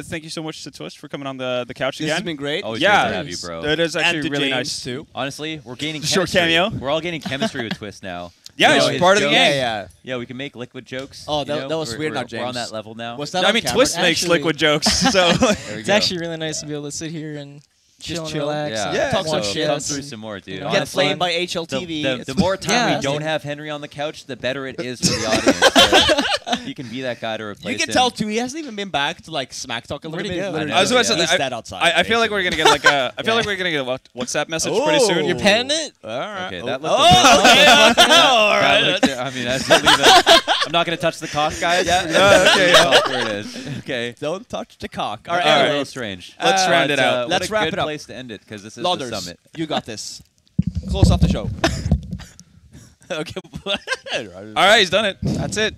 Thank you so much to Twistzz for coming on the couch This again. has been great. Always Yeah. great to have you, bro. It is actually And to really James, nice. too. Honestly, we're gaining Short chemistry. cameo. We're all gaining chemistry with Twistzz now. Yeah, You he's know, his part of the jokes- gang. Yeah. Yeah, we can make liquid jokes. Oh, you that know? was We're- weird, we're, not We're on James. that level now. Was that I on mean, camera? Twistzz makes Actually- liquid jokes, so There we It's go. actually really nice to be able to sit here and chill and chill. relax. Yeah, and Yeah, talk some so shit. come through some more, dude. Get Get Honestly, played by the, HLTV. the more time Yeah. we don't have Henry on the couch, the better it is for the audience. So you can be that guy to replace You can him. tell too. He hasn't even been back to like smack talk a little Where'd he bit. go? Literally I was about to just say that. that outside. I feel like we're gonna get like a. I feel like we're gonna get a WhatsApp message pretty soon. Oh. You're penning it? All right. Okay, Oh. that looked a Oh, bit- okay. All That right. looked- I mean, that's really I'm not gonna touch the cock, guys. Yeah. Okay, Cock where it is. Okay. Don't touch the cock. All All right. right, a Anyway, little strange. Let's round it out. What Let's a wrap good it up. place to end it because this is Launders, the summit. you got this. Close off the show. Okay. All right, he's done it. That's it.